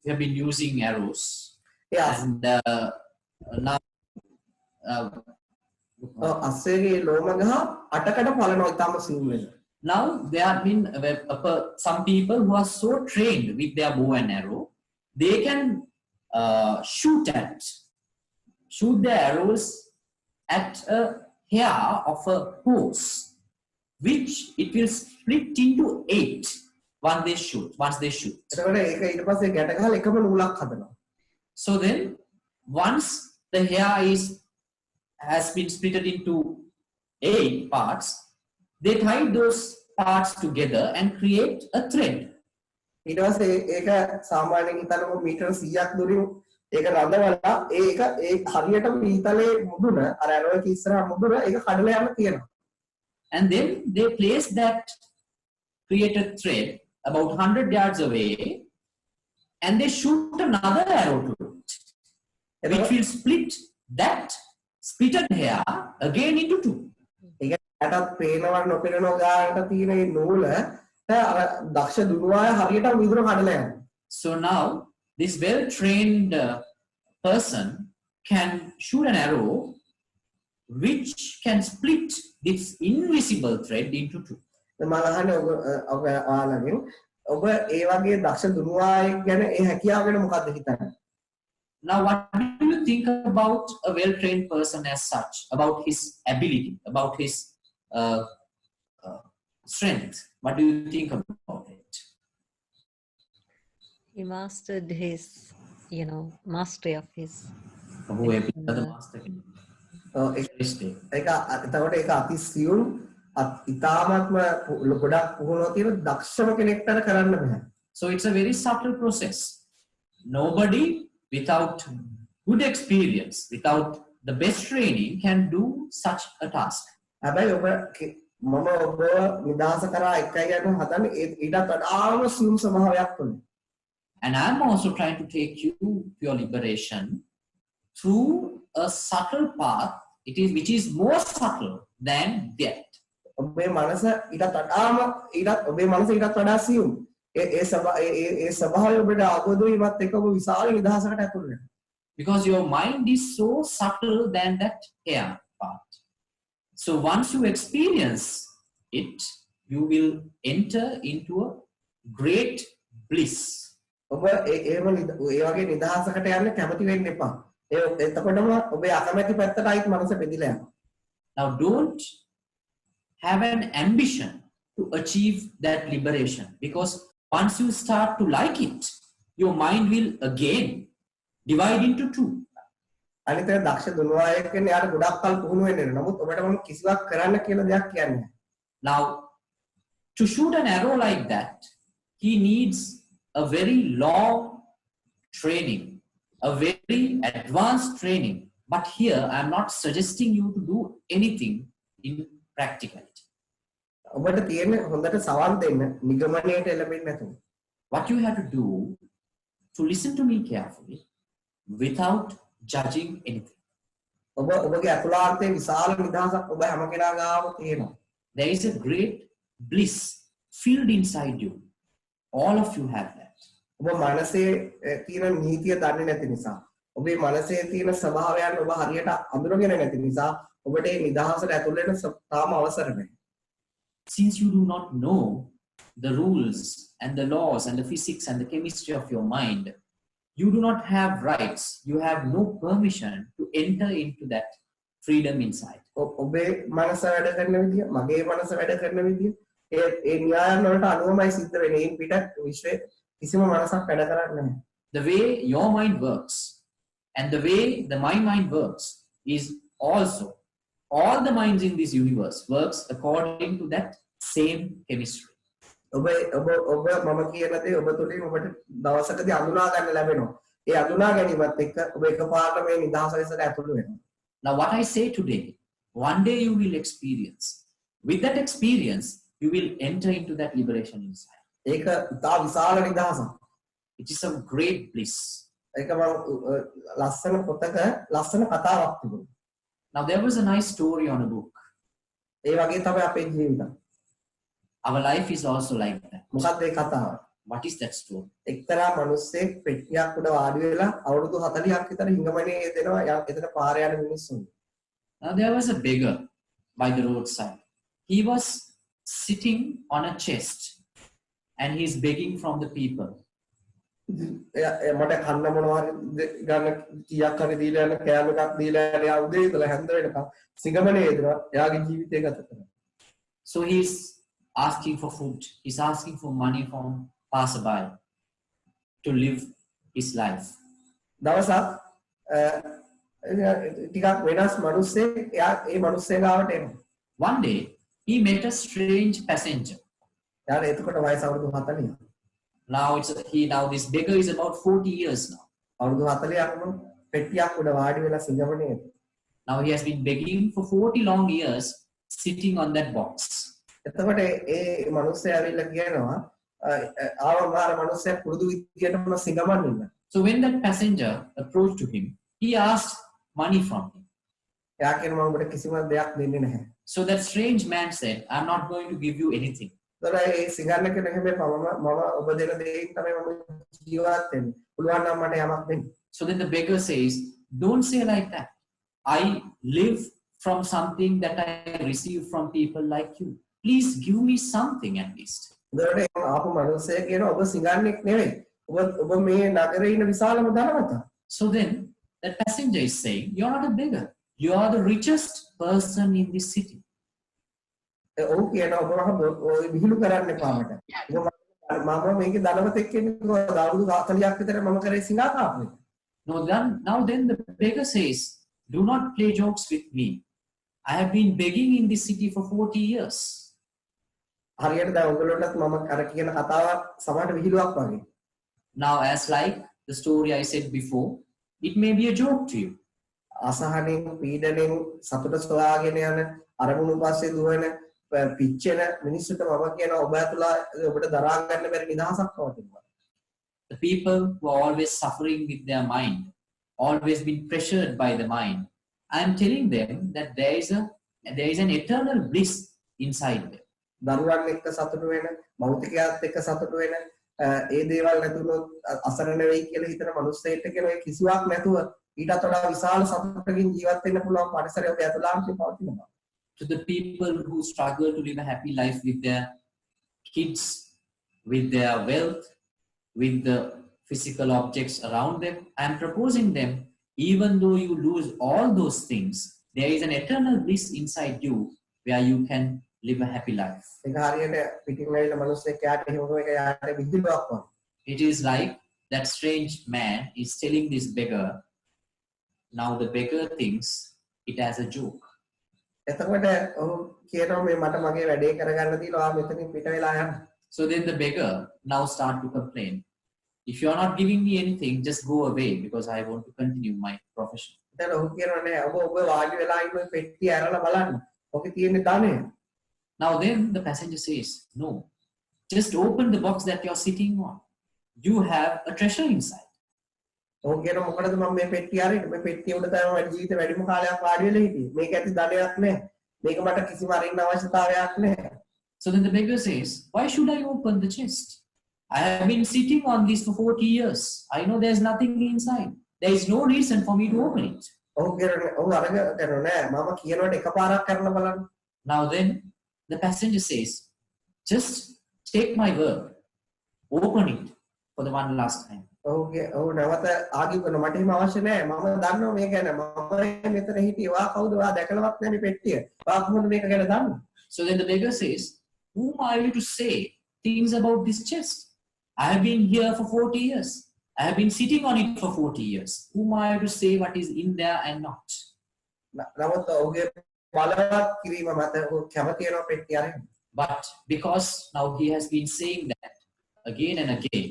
have been using arrows. Yes. And now අස්සේගේ ලෝම ගහ අටකට පලනවා ඉතාලම සිවුම් වෙන. Now there have been some people who are so trained with their bow and arrow, they can shoot their arrows at a hair of a horse, which it will split into 8 once they shoot. එතකොට ඒක ඊට පස්සේ ගැට ගහලා එකම නූලක් හදනවා. So then once the hair has been split into 8 parts, they tie those parts together and create a thread. ඊට පස්සේ ඒක සාමාන්‍යයෙන් හිතනකො මීටර 100ක් දුරින් ඒක රඳවලා ඒක හරියටම ඊතලේ මුදුන අර ඇරෝ එක ඉස්සරහා මුදුන ඒක කඩලා යන්න තියෙනවා. And then they place that created thread about 100 yards away, and they shoot another arrow to it, which will split that splitted hair again into 2. ඒක ඇටත් පේනවා නොපේනවා ගානට තියෙන මේ නූල අර දක්ෂ දුනුවාය හරියටම විදුර කඩලා යනවා. So now this well-trained person can shoot an arrow which can split this invisible thread into 2. මම අහන්නේ ඔබ ඔයාලගෙන් ඔබ ඒ වගේ දක්ෂ දුනුවායෙක් ගැන ඒ හැකියාව ගැන මොකක්ද හිතන්නේ? Now what do you think about a well-trained person as such, about his ability, about his strength? What do you think about it? He mastered his, mastery of his. ඒක එතකොට ඒක අතිසියුම් ඉතාමත්ම ගොඩක් පුහුණුව තියෙන දක්ෂම කෙනෙක්ට කරන්න බෑ. So it's a very subtle process. Nobody without good experience, without the best training can do such a task. හැබැයි ඔබ මම ඔබ නිදහස කරා එකයි යන හදන්නේ ඊටත් වඩාම සියුම් ස්වභාවයක් තුනේ. And I'm also trying to take you to your liberation through a subtle path, which is more subtle than that. ඔබේ මනස ඊටත් වඩා සියුම්. ඒ ස්වභාවය ඔබට අවබෝධ වීමත් එක්ක ඔබ විශාල නිදහසකට ඇතුල් වෙනවා. Because your mind is so subtle than that hair part. So once you experience it, you will enter into a great bliss. ඔබ ඒ වගේ නිදහසකට යන්න කැමති වෙන්න එපා. එතකොටම ඔබේ අකමැති පැත්තට ආයිත් මනස බෙදිලා යනවා. Now don't have an ambition to achieve that liberation, because once you start to like it, your mind will again divide into 2. අනිත් එක දක්ෂ දුනුවායෙක් වෙන්න යාට ගොඩක් කල් පුහුණු වෙන්න වෙනවා. නමුත් ඔබට මම කිසිවක් කරන්න කියලා දෙයක් කියන්නේ. Now to shoot an arrow like that, he needs a very long training, a very advanced training. But here I am not suggesting you to do anything in practicality. ඔබට තියෙන්නේ හොඳට සවන් දෙන්න නිගමනයට එළඹෙන්න නැතුව. What you have to do to listen to me carefully without judging anything. ඔබගේ අතුලාන්තයේ විශාල නිදහසක් ඔබ හැම කෙනා ගාම තියෙනවා. There is a great bliss filled inside you. All of you have that. ඔබ මනසේ තියෙන නීතිය දන්නේ නැති නිසා, ඔබේ මනසේ තියෙන ස්වභාවයන් ඔබ හරියට අඳුරගෙන නැති නිසා ඔබට මේ නිදහසට ඇතුල් වෙන්න තාම අවසර නැහැ. Since you do not know the rules and the laws and the physics and the chemistry of your mind, you do not have rights. You have no permission to enter into that freedom inside. ඔබේ මනස වැඩ කරන විදිය, මගේ මනස වැඩ කරන විදිය, ඒ න්‍යායන් වලට අනුවමයි සිද්ධ වෙන්නේ. ඒන් පිට විශ්වයේ කිසිම මනසක් වැඩ කරන්නේ නැහැ. The way your mind works and the way my mind works is also all the minds in this universe works according to that same chemistry. ඔබ මම කියන දේ ඔබ තුලින් ඔබට දවසකදී අඳුනා ගන්න ලැබෙනවා. ඒ අඳුනා ගැනීමත් එක්ක ඔබ එකපාරට මේ නිදහස විසට ඇතුළු වෙනවා. Now what I say today, one day you will experience. With that experience, you will enter into that liberation inside. ඒක ඉතා විශාල නිදහසක්. It is a great bliss. ඒක මම ලස්සන පොතක ලස්සන කතාවක් තිබුණා. Now there was a nice story on a book. ඒ වගේ තමයි අපේ ජීවිතය. Our life is also like that. මොකක්ද ඒ කතාව? What is that story? එක්තරා මිනිස්සෙක් පෙට්ටියක් උඩ වාඩි වෙලා අවුරුදු 40ක් විතර හිඟමනේ දෙනවා එතන පාර යන මිනිස්සුන්. Now there was a beggar by the roadside. He was sitting on a chest and he is begging from the people. මට කන්න මොනවා ගන්න කීයක් හරි දීලා යන කෑම එකක් දීලා යන යා උදේ ඉඳලා හැන්ද වෙනකම් සිඟමනේ දෙනවා එයාගේ ජීවිතය ගත කරනවා. So he's asking for food. He's asking for money from passerby to live his life. දවසක් ටිකක් වෙනස් මිනිස්සෙක් එයා ඒ මිනිස්සෙ ගාවට එනවා. One day he met a strange passenger. එයාට එතකොට වයස අවුරුදු 40ක්. Now this beggar is about 40 years now. අවුරුදු 40ක්ම පෙට්ටියක් උඩ වාඩි වෙලා සිඟමනේ. Now he has been begging for 40 long years sitting on that box. එතකොට ඒ මිනිස්සයා ඇවිල්ලා කියනවා ආවමාර මිනිස්සයා පුරුදු විදියටම සිඟමන් ඉන්න. So when that passenger approached to him, he asked money from him. එයා කියනවා මම ඔබට කිසිම දෙයක් දෙන්නේ නැහැ. So that strange man said, I'm not going to give you anything. ඒතර ඒ සිඟන්න කෙනා හැබැයි මම ඔබ දෙන දෙයින් තමයි මම ජීවත් වෙන්නේ. පුළුවන් නම් මට යමක් දෙන්න. So then the beggar says, don't say like that. I live from something that I receive from people like you. Please give me something at least. ඒතර ආපු මිනිස්සයා කියනවා ඔබ සිඟන්නෙක් නෙවෙයි. ඔබ මේ නගරේ ඉන්න විශාලම ධනවතා. So then that passenger is saying, you're not a beggar. You are the richest person in this city. ඔව් කියනවා ඔබ ඔය විහිළු කරන්න එපා මට. මම මේකේ ධනවතෙක් කෙනෙක් අවුරුදු 40ක් විතර මම කරේ සිඟා කාපු එක. Now then the beggar says, do not play jokes with me. I have been begging in this city for 40 years. හරියට දැන් ඔයගොල්ලන්ටත් මම අර කියන කතාවක් සමහරට විහිළුවක් වගේ. Now as like the story I said before, it may be a joke to you. අසහනෙන් පීඩනෙන් සතුට සොයාගෙන යන අරමුණු පස්සේ දුවන පිච්චෙන මිනිස්සුන්ට මම කියන ඔබ ඇතුළේ ඔබට දරා ගන්න බැරි නිදහසක් පවතිනවා. The people who are always suffering with their mind, always been pressured by the mind, I am telling them that there is an eternal bliss inside them. දරුවන් එක්ක සතුටු වෙන, භෞතිකයත් එක්ක සතුටු වෙන, ඒ දේවල් නැතුනොත් අසරණ වෙයි කියලා හිතන මිනිස්සෙට කියන ඒ කිසිවක් නැතුව ඊටත් වඩා විශාල සතුටකින් ජීවත් වෙන්න පුළුවන් පරිසරය ඔබ ඇතුළාන්තේ පවතිනවා. To the people who struggle to live a happy life with their kids, with their wealth, with the physical objects around them, I am proposing them, even though you lose all those things, there is an eternal bliss inside you where you can live a happy life. ඒක හරියට පිටින් ඇවිල්ලා මිනිස්සෙක් යාට හිමුන එක යාට විහිළුවක් වගේ. It is like that strange man is telling this beggar. Now the beggar thinks it as a joke. එතකොට ඔහු කියනවා මේ මට මගේ වැඩේ කරගන්න දීලා ආ මෙතනින් පිට වෙලා යන්න. So then the beggar now start to complain. If you are not giving me anything, just go away because I want to continue my profession. එතන ඔහු කියනවා නෑ ඔබ වාඩි වෙලා ඉන්න පෙට්ටිය අරලා බලන්න. ඔකේ තියෙන ධනය. Now then the passenger says, no, just open the box that you're sitting on. You have a treasure inside. ඔහු කියන මොකටද මම මේ පෙට්ටිය අරින්නේ? මේ පෙට්ටිය උඩ තමයි මගේ ජීවිතේ වැඩිම කාලයක් වාඩි වෙලා හිටියේ. මේක ඇති ධනයක් නැහැ. මේක මට කිසිම අරින්න අවශ්‍යතාවයක් නැහැ. So then the beggar says, why should I open the chest? I have been sitting on this for 40 years. I know there's nothing inside. There is no reason for me to open it. ඔහු අරගෙන නෑ මම කියනකොට එකපාරක් කරලා බලන්න. Now then, the passenger says, just take my word. Open it for the one last time. ඔහු නැවත ආගිය කරන මට එහෙම අවශ්‍ය නෑ. මම දන්නවා මේක ගැන. මම මෙතන හිටියේ. වා කවුද? වා දැකලවත් නෑ මේ පෙට්ටිය. වා කොහොමද මේක ගැන දන්නේ? So then the beggar says, whom are you to say things about this chest? I have been here for 40 years. I have been sitting on it for 40 years. Whom are you to say what is in there and not? නමුත් ඔහුගේ බලවත් කිරීම මත ඔහු කැමති වෙනවා පෙට්ටිය අරින්න. But because now he has been saying that again and again,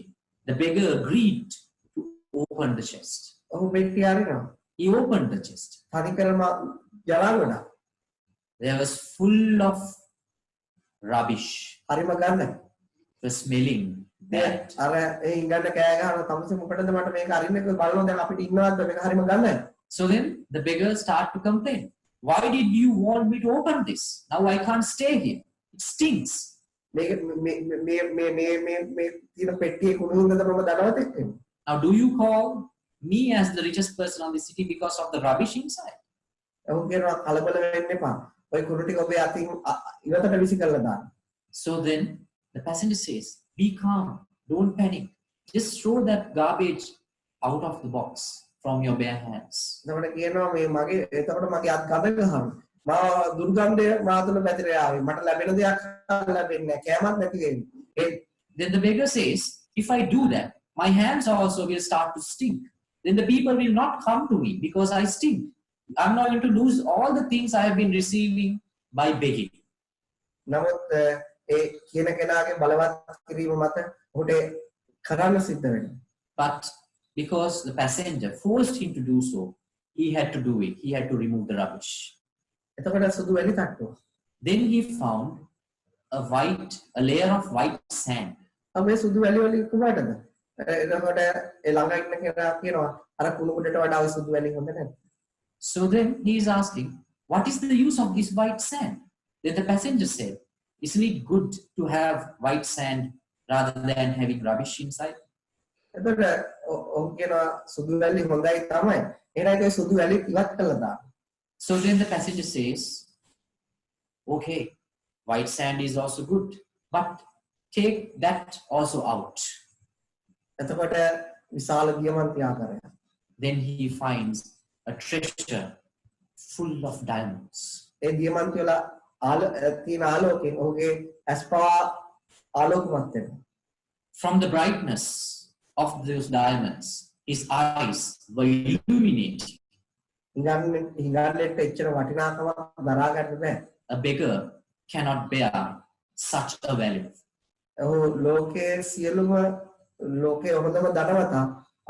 the beggar agreed to open the chest. ඔහු පෙට්ටිය අරිනවා. He opened the chest. තනිකරම ජලංගොඩ. There was full of rubbish. හරිම ගඳයි. It was smelling bad. අර ඒ ඉංගන්න කෑ ගහනවා තමසේ මොකටද මට මේක අරින්න කියලා බලනවා දැන් අපිට ඉන්නවද මේක හරිම ගඳයි. So then the beggar started to complain. Why did you want me to open this? Now I can't stay here. It stinks. මේක මේ තියෙන පෙට්ටියේ කුණු හින්දාද මම දනවත එක්කනේ. Now do you call me as the richest person of the city because of the rubbish inside? ඔහු කියනවා කලබල වෙන්න එපා. ඔය කුණු ටික ඔබේ අතින් ඉවතට විසි කරලා දාන්න. So then the passenger says, be calm, don't panic. Just throw that garbage out of the box from your bare hands. එතකොට කියනවා මේ මගේ එතකොට මගේ අත් ගඳ ගහනවා. මා දුර්ගන්ධය මා තුළ පැතිර ආවේ. මට ලැබෙන දෙයක් ලැබෙන්නේ නැහැ. කෑමක් නැති වෙන්නේ. Then the beggar says, if I do that, my hands also will start to stink. Then the people will not come to me because I stink. I'm not going to lose all the things I have been receiving by begging. නමුත් ඒ කියන කෙනාගේ බලවත් කිරීම මත ඔහුට කරන්න සිද්ධ වෙනවා. But because the passenger forced him to do so, he had to do it. He had to remove the rubbish. එතකොට සුදු වැලි තට්ටුව. Then he found a layer of white sand. මේ සුදු වැලි වලින් කුමටද? එතකොට ඒ ළඟ ඉන්න කෙනා කියනවා අර කුණු කුඩට වඩා ඔය සුදු වැලි හොඳ නැහැ. So then he is asking, what is the use of this white sand? Then the passenger said, isn't it good to have white sand rather than having rubbish inside? එතකොට ඔහු කියනවා සුදු වැලි හොඳයි තමයි. එහෙනම් ඒ සුදු වැලි ඉවත් කළා දාන්න. So then the passenger says, okay, white sand is also good, but take that also out. එතකොට විශාල දියමන්ති ආකාරයක්. Then he finds a treasure full of diamonds. ඒ දියමන්ති වල තියෙන ආලෝකයෙන් ඔහුගේ ඇස්පා ආලෝකමත් වෙනවා. From the brightness of those diamonds, his eyes were illuminated. හිඟන්නේට එච්චර වටිනාකමක් දරා ගන්න බෑ. A beggar cannot bear such a value. ඔහු ලෝකයේ සියලුම ලෝකයේ හොඳම ධනවතා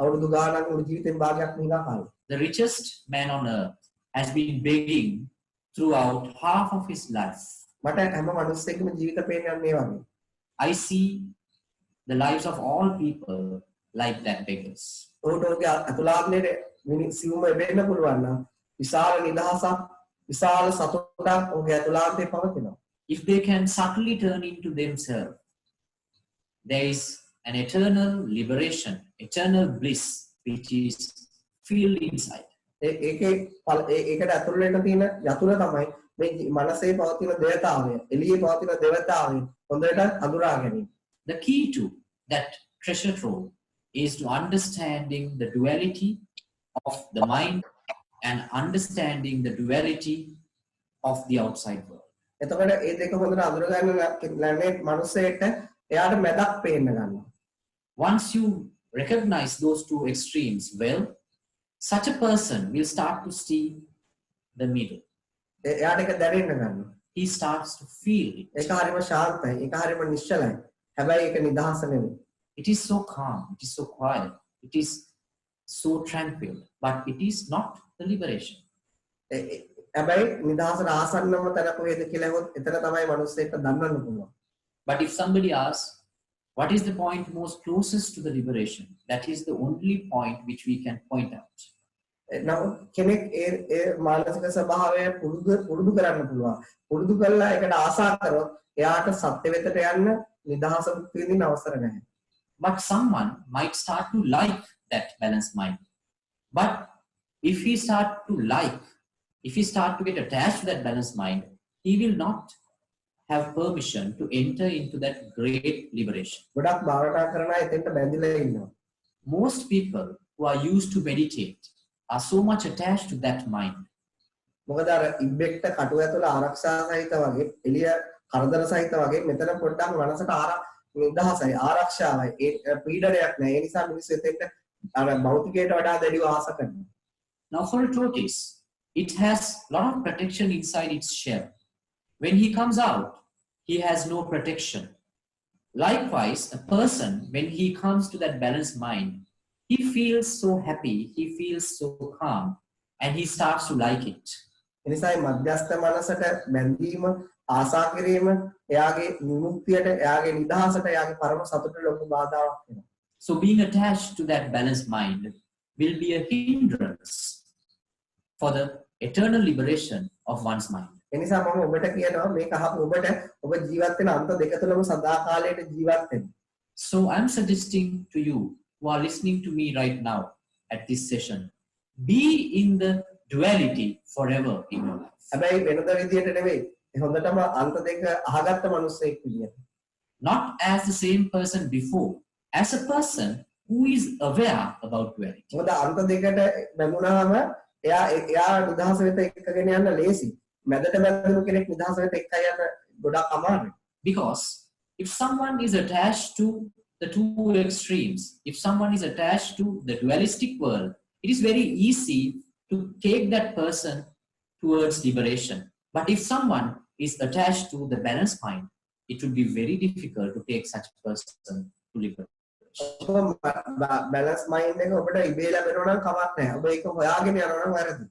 අවුරුදු ගාණක් මුළු ජීවිතේම භාගයක් නිදා කාලේ. The richest man on earth has been begging throughout half of his life. මට හැම මිනිස්සෙක්ගේම ජීවිත පේන්නේ මේ වගේ. I see the lives of all people like that beggars. ඔහුට ඔහුගේ අතුලාන්තයේ සිවුම වෙන්න පුළුවන් නම් විශාල නිදහසක් විශාල සතුටක් ඔහුගේ අතුලාන්තයේ පවතිනවා. If they can subtly turn into themselves, there is an eternal liberation, eternal bliss which is filled inside. ඒකට ඇතුල් වෙන්න තියෙන යතුර තමයි මේ මනසේ පවතින දේවතාවය, එළියේ පවතින දේවතාවය හොඳට හඳුනා ගැනීම. The key to that treasure trove is to understanding the duality of the mind and understanding the duality of the outside world. එතකොට ඒ දෙක හොඳට අඳුර ගන්න ලැබෙන්නේ මනුස්සයෙක්ට එයාට මැදක් පේන්න ගන්නවා. Once you recognize those two extremes well, such a person will start to see the middle. එයාට ඒක දැනෙන්න ගන්නවා. He starts to feel it. ඒක හරිම ශාන්තයි. ඒක හරිම නිශ්චලයි. හැබැයි ඒක නිදහස නෙවෙයි. It is so calm, it is so quiet, it is so tranquil, but it is not the liberation. හැබැයි නිදහසට ආසන්නම තැන කොහෙද කියලා හෙවොත් එතන තමයි මනුස්සයෙක්ට දන්නන්න පුළුවන්. But if somebody asks, What is the point most closest to the liberation? That is the only point which we can point out. නමුත් කෙනෙක් ඒ මානසික ස්වභාවය පුරුදු කරන්න පුළුවන්. පුරුදු කළා ඒකට ආසා කරොත් එයාට සත්‍ය වෙතට යන්න නිදහස විඳින්න අවසර නැහැ. But someone might start to like that balanced mind. But if he start to get attached to that balanced mind, he will not have permission to enter into that great liberation. ගොඩක් භාවනා කරන අය එතෙන්ට බැඳිලා ඉන්නවා. Most people who are used to meditate are so much attached to that mind. මොකද අර ඉබ්බෙක්ට කටුව ඇතුළ ආරක්ෂා සහිත වගේ එළිය කරදර සහිත වගේ මෙතන පොඩ්ඩක් මනසට නිදහසයි ආරක්ෂාවයි ඒ පීඩනයක් නැහැ. ඒ නිසා මිනිස්සු එතෙන්ට අර භෞතිකයට වඩා දැඩිව ආස කරනවා. Now for a tortoise, it has a lot of protection inside its shell. When he comes out, he has no protection. Likewise, a person, when he comes to that balanced mind, he feels so happy, he feels so calm, and he starts to like it. එනිසා මධ්‍යස්ථ මනසට බැඳීම ආසා කිරීම එයාගේ විමුක්තියට එයාගේ නිදහසට එයාගේ පරම සතුටට ලොකු බාධාවක් වෙනවා. So being attached to that balanced mind will be a hindrance for the eternal liberation of one's mind. එනිසා මම ඔබට කියනවා මේක අහපු ඔබට ඔබ ජීවත් වෙන අන්ත දෙක තුලම සදාකාලයට ජීවත් වෙන්න. So I'm suggesting to you who are listening to me right now at this session, be in the duality forever in your life. හැබැයි වෙනද විදියට නෙවෙයි. හොඳටම අන්ත දෙක අහගත්ත මිනිස්සෙක් විදියට. Not as the same person before, as a person who is aware about duality. මොකද අන්ත දෙකට බැඳුනහම එයා නිදහස වෙත එක්කගෙන යන්න ලේසි. මැදට බැඳුණු කෙනෙක් නිදහස වෙත එක්ක යන්න ගොඩක් අමාරුයි. Because if someone is attached to the two extremes, if someone is attached to the dualistic world, it is very easy to take that person towards liberation. But if someone is attached to the balanced mind, it would be very difficult to take such a person to liberation. Balance mind එක ඔබට ඉබේ ලැබෙනවා නම් කමක් නැහැ. ඔබ ඒක හොයාගෙන යනවා නම් වැරදි.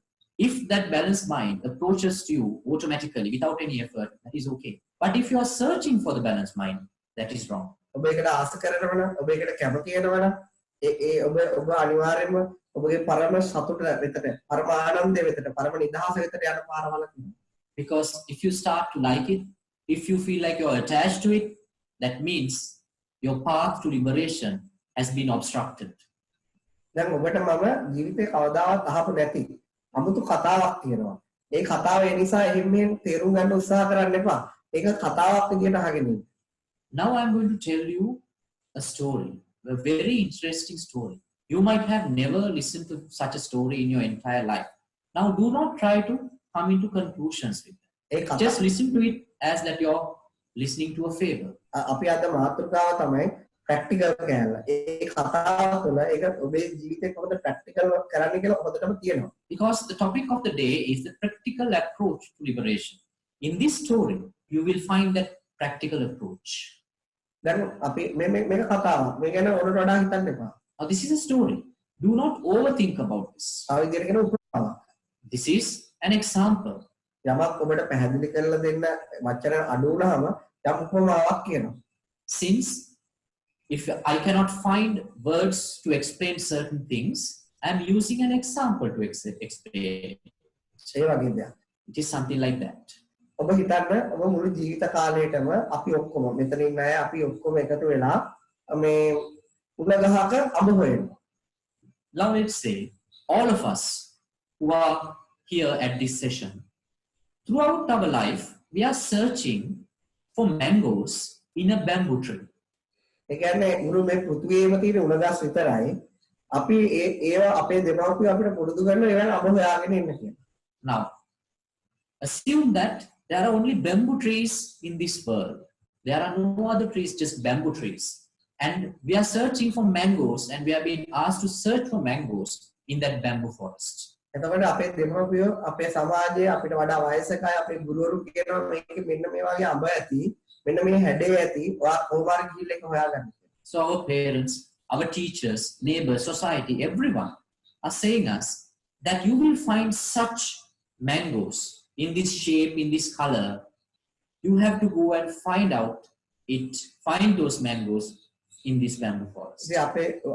If that balanced mind approaches to you automatically without any effort, that is okay. But if you are searching for the balanced mind, that is wrong. ඔබ ඒකට ආස කරනවා නම් ඔබ ඒකට කැමති වෙනවා නම් ඔබ අනිවාර්යයෙන්ම ඔබගේ පරම සතුට වෙතට පරම ආනන්දය වෙතට පරම නිදහස වෙතට යන පාරවල් තියෙනවා. Because if you start to like it, if you feel like you're attached to it, that means your path to liberation has been obstructed. දැන් ඔබට මම ජීවිතේ කවදාවත් අහපු නැති අමුතු කතාවක් තියෙනවා. ඒ කතාව ඒ නිසා එහෙම තේරුම් ගන්න උත්සාහ කරන්න එපා. ඒක කතාවක් විදියට අහගෙන ඉන්න. Now I'm going to tell you a story, a very interesting story. You might have never listened to such a story in your entire life. Now do not try to come into conclusions with that. Just listen to it as that you're listening to a fable. අපි අද මාතෘකාව තමයි practical කෑල්ල. ඒ කතාව තුළ ඒක ඔබේ ජීවිතේ කොහොමද ප්‍රැක්ටිකල් කරන්න කියලා හොඳටම තියෙනවා. Because the topic of the day is the practical approach to liberation. In this story, you will find that practical approach. දැන් අපි මේක කතාවක්. මේ ගැන ඔරට වඩා හිතන්න එපා. Now this is a story. Do not overthink about this. ආ විදියට කියන උපමාවක්. This is an example. යමක් ඔබට පැහැදිලි කරලා දෙන්න වචන අඩු වුණාම යම් උපමාවක් කියනවා. Since if I cannot find words to explain certain things, I am using an example to explain. ඒ වගේ දෙයක්. It is something like that. ඔබ හිතන්න ඔබ මුළු ජීවිත කාලයටම අපි ඔක්කොම මෙතන ඉන්න අය අපි ඔක්කොම එකතු වෙලා මේ උණ ගහක අඹ හොයනවා. Now let's say all of us who are here at this session, throughout our life, we are searching for mangoes in a bamboo tree. ඒ කියන්නේ මුළු මේ පෘථිවියේම තියෙන උණ ගස් විතරයි අපි ඒවා අපේ දෙමව්පියෝ අපිට පුරුදු කරන ඒවා අඹ හොයාගෙන ඉන්න කියලා. Now, assume that there are only bamboo trees in this world. There are no other trees, just bamboo trees. And we are searching for mangoes and we are being asked to search for mangoes in that bamboo forest. එතකොට අපේ දෙමව්පියෝ අපේ සමාජයේ අපිට වඩා වයසකයි අපේ ගුරුවරු කියනවා මේකේ මෙන්න මේ වගේ අඹ ඇති මෙන්න මේ හැඩේ ඇති ඔයා කොහොමාරි ගිහිල්ලා ඒක හොයාගන්න. So our parents, our teachers, neighbors, society, everyone are saying us that you will find such mangoes in this shape, in this color. You have to go and find those mangoes in this bamboo forest. ඉතින්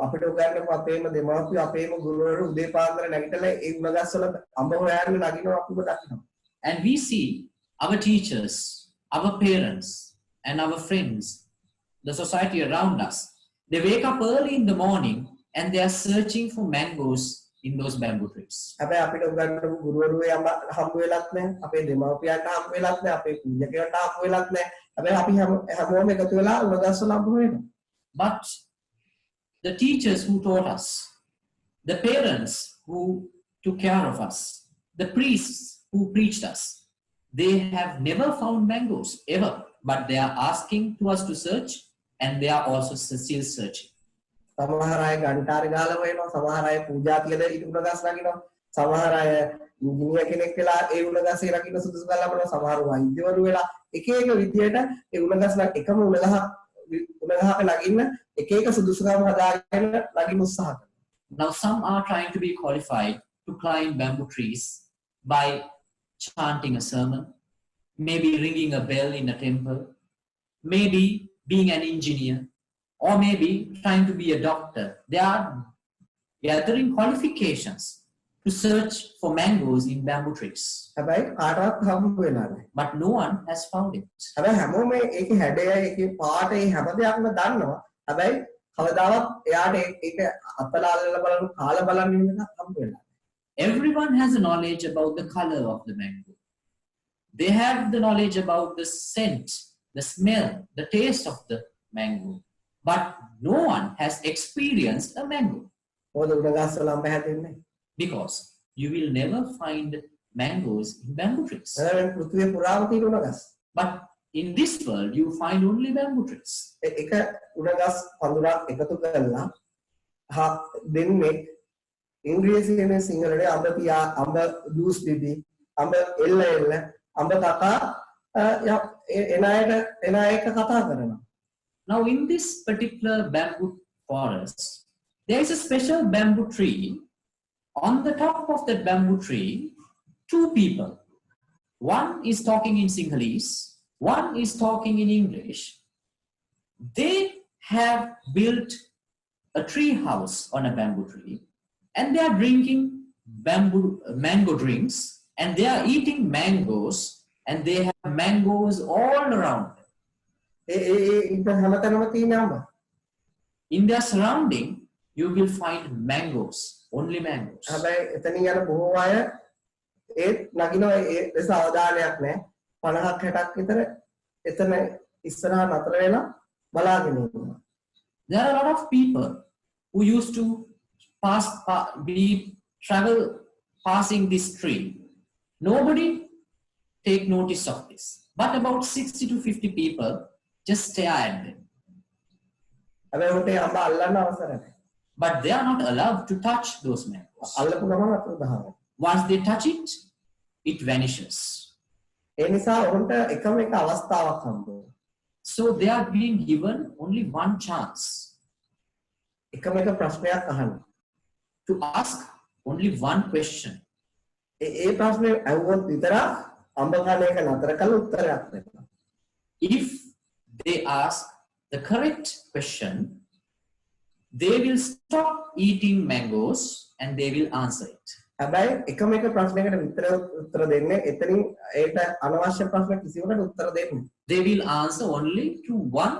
අපිට උගන්වපු අපේම දෙමාපියෝ අපේම ගුරුවරු උදේ පාන්දර නැගිටලා ඒ උණගස් වල අඹ හොයන්න නගිනවා අපිව දකිනවා. And we see our teachers, our parents, and our friends, the society around us. They wake up early in the morning and they are searching for mangoes in those bamboo trees. හැබැයි අපිට උගන්වපු ගුරුවරු හම්බ වෙලත් නැහැ. අපේ දෙමාපියන්ට හම්බ වෙලත් නැහැ. අපේ පූජකයන්ට හම්බ වෙලත් නැහැ. හැබැයි අපි හැමෝම එකතු වෙලා උණගස් වල අඹ හොයනවා. But the teachers who taught us, the parents who took care of us, the priests who preached us, they have never found mangoes ever, but they are asking to us to search, and they are also still searching. සමහර අය ගන්ටාරි ගාලා වෙනවා, සමහර අය පූජා කියලා ඊට උණගස් නගිනවා, සමහර අය ඉංජිනේර කෙනෙක් වෙලා ඒ උණගස්සේ රකින්න සුදුසුකම් ලබනවා, සමහර වෛද්‍යවරු වෙලා එක එක විදියට ඒ උණගස් එකම උණගහක නගින්න එක එක සුදුසුකම් හදාගෙන නගින්න උත්සාහ කරනවා. Now some are trying to be qualified to climb bamboo trees by chanting a sermon, maybe ringing a bell in a temple, maybe being an engineer, or maybe trying to be a doctor. They are gathering qualifications to search for mangoes in bamboo trees. හැබැයි කාටවත් හම්බ වෙලා නැහැ. But no one has found it. හැබැයි හැමෝම ඒකේ හැඩය, ඒකේ පාට, ඒ හැම දෙයක්ම දන්නවා. හැබැයි කවදාවත් එයාට ඒක අතලා අල්ලලා බලන්න, කාලා බලන්න ඉන්න එකක් හම්බ වෙලා නැහැ. Everyone has a knowledge about the color of the mango. They have the knowledge about the scent, the smell, the taste of the mango. But no one has experienced a mango. මොකද උණගස් වල අඹ හැදෙන්නේ. Because you will never find mangoes in bamboo trees. එහෙනම් පෘථිවිය පුරාම තියෙන උණගස්. But in this world, you find only bamboo trees. එක උණගස් පඳුරක් එකතු කරලා දෙන්නේ ඉංග්‍රීසියෙන් සිංහලට අඹ පියා, අඹ ජූස් බිබි, අඹ එල්ල අඹ කකා එන අයට කතා කරනවා. Now in this particular bamboo forest, there is a special bamboo tree. On the top of that bamboo tree, two people. One is talking in Sinhalese, one is talking in English. They have built a tree house on a bamboo tree, and they are drinking mango drinks, and they are eating mangoes, and they have mangoes all around. In their surrounding, you will find mangoes, only mangoes. හැබැයි එතනින් යන බොහෝ අය ඒත් නගිනවා ඒ ලෙස අවධානයක් නැහැ. 50ක් 60ක් විතර එතන ඉස්සරහා නතර වෙලා බලාගෙන ඉන්නවා. There are a lot of people who used to travel passing this tree. Nobody take notice of this. But about 60 to 50 people just stare at them. හැබැයි උන්ට අඹ අල්ලන්න අවසර නැහැ. But they are not allowed to touch those mangoes. අල්ලපු ගමන් අතට දානවා. Once they touch it, it vanishes. ඒ නිසා උන්ට එකම එක අවස්ථාවක් හම්බ වෙනවා. So they are being given only one chance. එකම එක ප්‍රශ්නයක් අහන්න. To ask only one question. ඒ ප්‍රශ්නේ අහුවොත් විතරක් අඹ කන එක නතර කරලා උත්තරයක් දෙන්න. If they ask the correct question, they will stop eating mangoes and they will answer it. හැබැයි එකම එක ප්‍රශ්නයකට විතර උත්තර දෙන්නේ එතනින් ඒට අනවශ්‍ය ප්‍රශ්න කිසිවකට උත්තර දෙන්නේ. They will answer only to one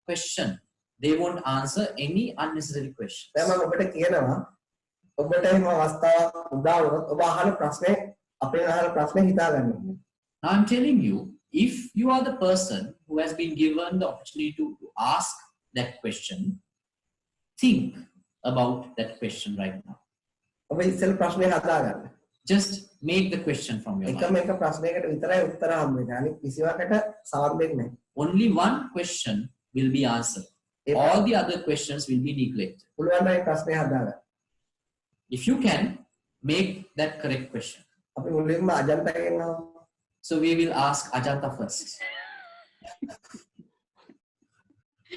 question. They won't answer any unnecessary questions. දැන් මම ඔබට කියනවා ඔබට එහෙම අවස්ථාවක් උදා වුණොත් ඔබ අහන ප්‍රශ්නේ අපේ අහන ප්‍රශ්නේ හිතා ගන්න. Now I'm telling you, if you are the person who has been given the opportunity to ask that question, think about that question right now. ඔබ ඉස්සෙල් ප්‍රශ්නේ හදා ගන්න. Just make the question from your එකම mind. එක ප්‍රශ්නයකට විතරයි උත්තර හම්බ වෙන්නේ. අනිත් කිසිවකට සවන් දෙන්නේ නැහැ. Only one question will be answered. All the other questions will be neglected. පුළුවන් නම් ඒ ප්‍රශ්නේ හදා ගන්න. If you can, make that correct question. අපි මුලින්ම අජන්තගෙන් අහමු. So we will ask Ajanta first.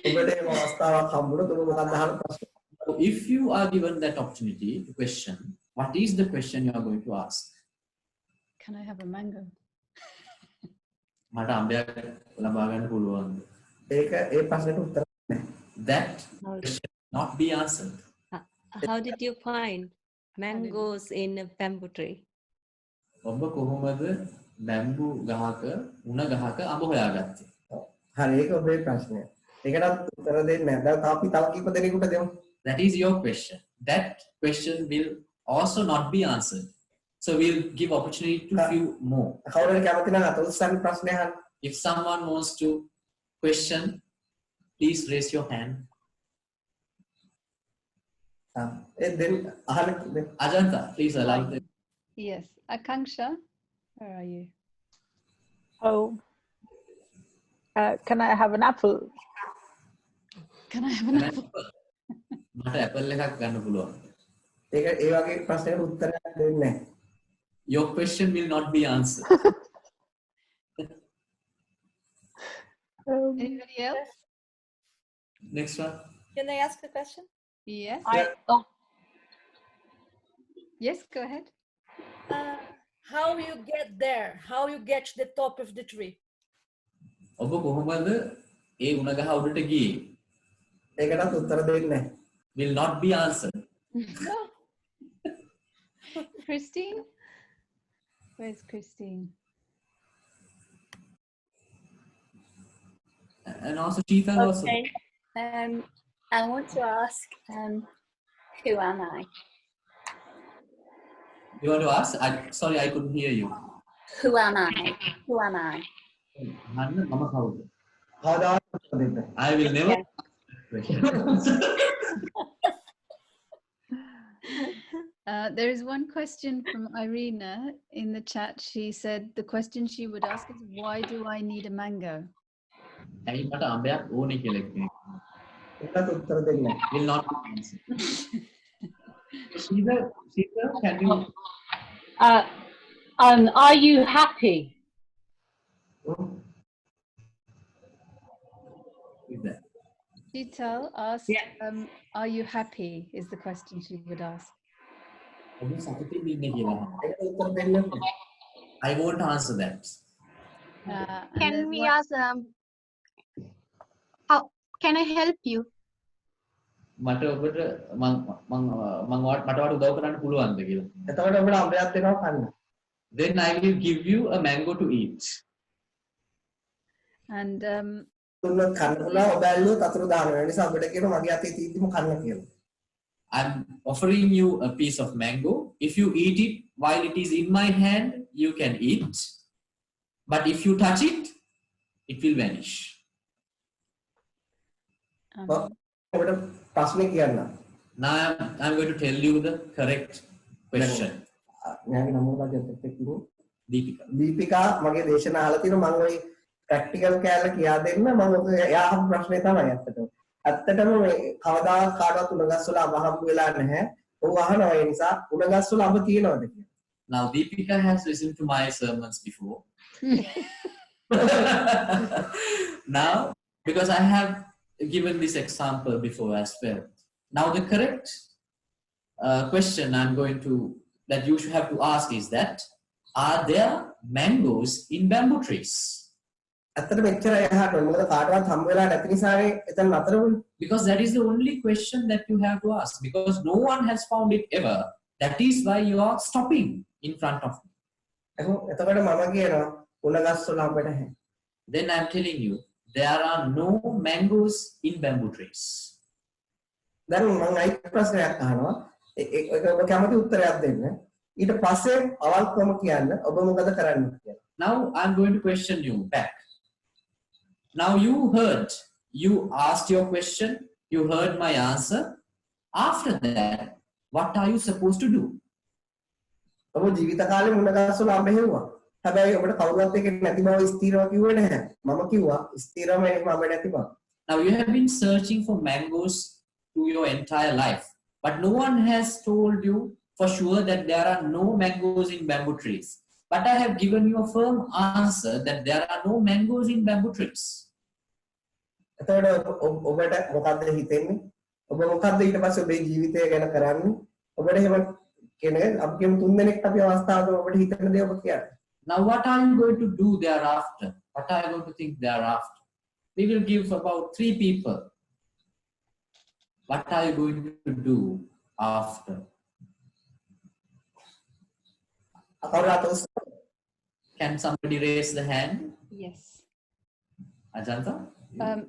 ඔබට මේ අවස්ථාවක් හම්බුනොත් ඔබ මොකක්ද අහන ප්‍රශ්නේ? So if you are given that opportunity to question, what is the question you are going to ask? Can I have a mango? මට අඹයක් ලබා ගන්න පුළුවන්ද? ඒක ඒ ප්‍රශ්නෙට උත්තර නැහැ. that How, question not be answered. how did you find mangoes in a bamboo tree? ඔබ කොහොමද බැම්බු ගහක උණ ගහක අඹ හොයාගත්තේ? හරි ඒක ඔබේ ප්‍රශ්නය. ඒකටත් උත්තර දෙන්නේ නැහැ. දැන් අපි තව කීප දෙනෙකුට දෙමු. That is your question. That question will also not be answered. So we'll give opportunity to few more. කවුරුහරි කැමති නම් අත උස්සන්න ප්‍රශ්න අහන්න. If someone wants to question, please raise your hand. ඒ දෙන්න අහන්න දෙන්න. Ajanta, please allow them. Yes, Akanksha, where are you? Oh, can I have an apple? Can I have an apple? මට ඇපල් එකක් ගන්න පුළුවන්. ඒක ඒ වගේ ප්‍රශ්නයකට උත්තරයක් දෙන්නේ නැහැ. Your question will not be answered. Anybody else? Next one. Can I ask a question? Yes. Yes, go ahead. How you get there? How you get to the top of the tree? ඔබ කොහොමද ඒ උණ ගහ උඩට ගියේ? ඒකටත් උත්තර දෙන්නේ නැහැ. Will not be answered. Christine? Where's Christine? And also Sheetal also. Okay. I want to ask, who am I? You want to ask? Sorry, I couldn't hear you. Who am I? Who am I? Hanna, mama කවුද? කවදාවත් උත්තර දෙන්නේ නැහැ. I will never ask that question. There is one question from Irina in the chat. She said the question she would ask is, why do I need a mango? ඇයි මට අඹයක් ඕනේ කියලා කෙනෙක්. ඒකටත් උත්තර දෙන්නේ නැහැ. Will not be answered. Sheetal, can you? Are you happy? With that. Sheetal asked, are you happy? Is the question she would ask. ඔබ සතුටින් ඉන්නේ කියලා. ඒකට උත්තර දෙන්නේ නැහැ. I won't answer that. And Can there's we one- ask how can I help you? මට ඔබට මට වට උදව් කරන්න පුළුවන්ද කියලා. එතකොට ඔබට අඹයක් දෙනවා කන්න. Then I will give you a mango to eat. And දුන්නොත් කන්න පුළුවන් ඔබ ඇල්ලුවොත් අතුරු දානවා. ඒ නිසා ඔබට කියනවා මගේ අතේ තියෙද්දිම කන්න කියලා. I'm offering you a piece of mango. If you eat it while it is in my hand, you can eat. But if you touch it, it will vanish. ඔබට ප්‍රශ්නේ කියන්න. Now I'm going to tell you the correct question. මම නම මොකක්ද කිව්වේ? Deepika. Deepika මගේ දේශනා අහලා තියෙනවා මම ওই ප්‍රැක්ටිකල් කෑල්ල කියා දෙන්න මම එයා අහපු ප්‍රශ්නේ තමයි ඇත්තටම. ඇත්තටම මේ කවදාවත් කාටවත් උණගස් වල අඹ හම්බ වෙලා නැහැ. ඔව් අහනවා ඒ නිසා උණගස් වල අඹ තියෙනවද කියලා. Now Deepika has listened to my sermons before. Now, because I have given this example before as well. Now the correct question that you should have to ask is that, are there mangoes in bamboo trees? ඇත්තටම එච්චරයි අහන්න ඕනේ. මොකද කාටවත් හම්බ වෙලා නැති නිසානේ එතන නතර වුනේ. Because that is the only question that you have to ask. Because no one has found it ever. That is why you are stopping in front of me. එතකොට මම කියනවා උණගස් වල අඹ නැහැ. Then I'm telling you, there are no mangoes in bamboo trees. දැන් මම අයිත් ප්‍රශ්නයක් අහනවා. ඒක ඔබ කැමති උත්තරයක් දෙන්න. ඊට පස්සේ අවල්කම කියන්න ඔබ මොකද කරන්න කියලා. Now I'm going to question you back. Now you asked your question, you heard my answer. After that, what are you supposed to do? ඔබ ජීවිත කාලේ උණගස් වල අඹ හෙව්වා. හැබැයි ඔබට කවුරුත් එක්ක නැති බව ස්ථිරව කිව්වේ නැහැ. මම කිව්වා ස්ථිරම අඹ නැති බව. Now you have been searching for mangoes through your entire life, but no one has told you for sure that there are no mangoes in bamboo trees. But I have given you a firm answer that there are no mangoes in bamboo trees. එතකොට ඔබට මොකද්ද හිතෙන්නේ? ඔබ මොකද්ද ඊට පස්සේ ඔබේ ජීවිතය ගැන කරන්නේ? ඔබට එහෙම කෙනෙක් අපි කියමු තුන් දෙනෙක් අපි අවස්ථාවක ඔබට හිතෙන දේ ඔබ කියන්නේ. Now what are you going to do thereafter? What are you going to think thereafter? We will give about 3 people What are you going to do after? Can somebody raise the hand? Yes. Ajanta?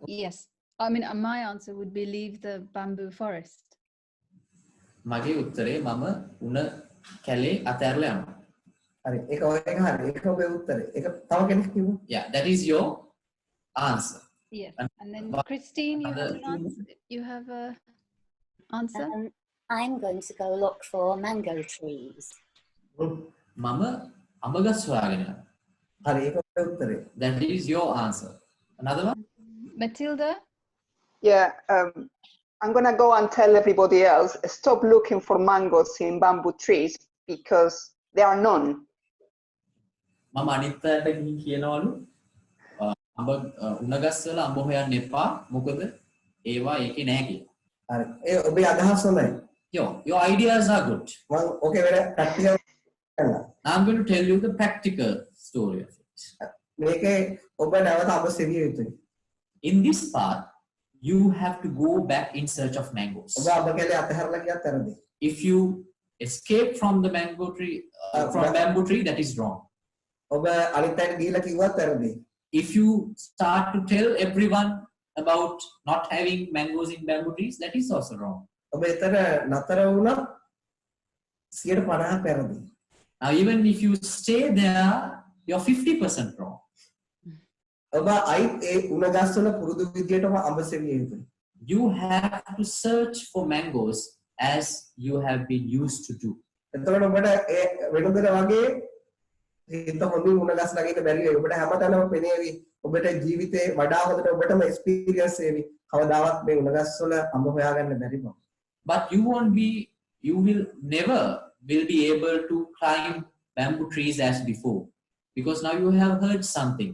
Yes. I mean, my answer would be leave the bamboo forest. මගේ උත්තරේ මම උණ කැලේ අතහැරලා යනවා. හරි. ඒක හරි. ඒක ඔබේ උත්තරේ. ඒක තව කෙනෙක් කිව්වා. Yeah, that is your answer. Yes. And And then what Christine, you have other- an answer? You have a answer? I'm going to go look for mango trees. මම අඹගස් හොයාගෙන යනවා. හරි. ඒක ඔබේ උත්තරේ. That is your answer. Another one? Matilda? Yeah, I'm gonna go and tell everybody else, stop looking for mangoes in bamboo trees because there are none. මම අනිත් අයට ගිහින් කියනවලු අඹ උණගස් වල අඹ හොයන්න එපා මොකද ඒවා ඒකේ නැහැ කියලා. හරි. ඒ ඔබේ අදහස් හොඳයි. Your ideas are good. මම ඕකේ වෙන ප්‍රැක්ටිකල් කරනවා. I'm going to tell you the practical story of it. මේකේ ඔබ නැවත අඹ සෙවිය යුතුයි. In this part, you have to go back in search of mangoes. ඔබ අඹ කැලේ අතහැරලා ගියත් වැරදි. If you escape from the mango tree, from bamboo tree, that is wrong. ඔබ අනිත් අයට ගිහිල්ලා කිව්වත් වැරදි. If you start to tell everyone about not having mangoes in bamboo trees, that is also wrong. ඔබ එතන නතර වුණත් 150ක් වැරදි. Now, even if you stay there, you're 50% wrong. ඔබ අයිත් ඒ උණගස් වල පුරුදු විදියටම අඹ සෙවිය යුතුයි. You have to search for mangoes as you have been used to do. එතකොට ඔබට ඒ වෙනදට වගේ හිත හොඳින් උණගස් ළඟ ඉන්න බැරි වෙයි. ඔබට හැමතැනම පෙනේවි. ඔබට ජීවිතේ වඩා හොඳට ඔබටම එක්ස්පීරියන්ස් වෙවි. කවදාවත් මේ උණගස් වල අඹ හොයාගන්න බැරි බව. But you will never be able to climb bamboo trees as before, because now you have heard something.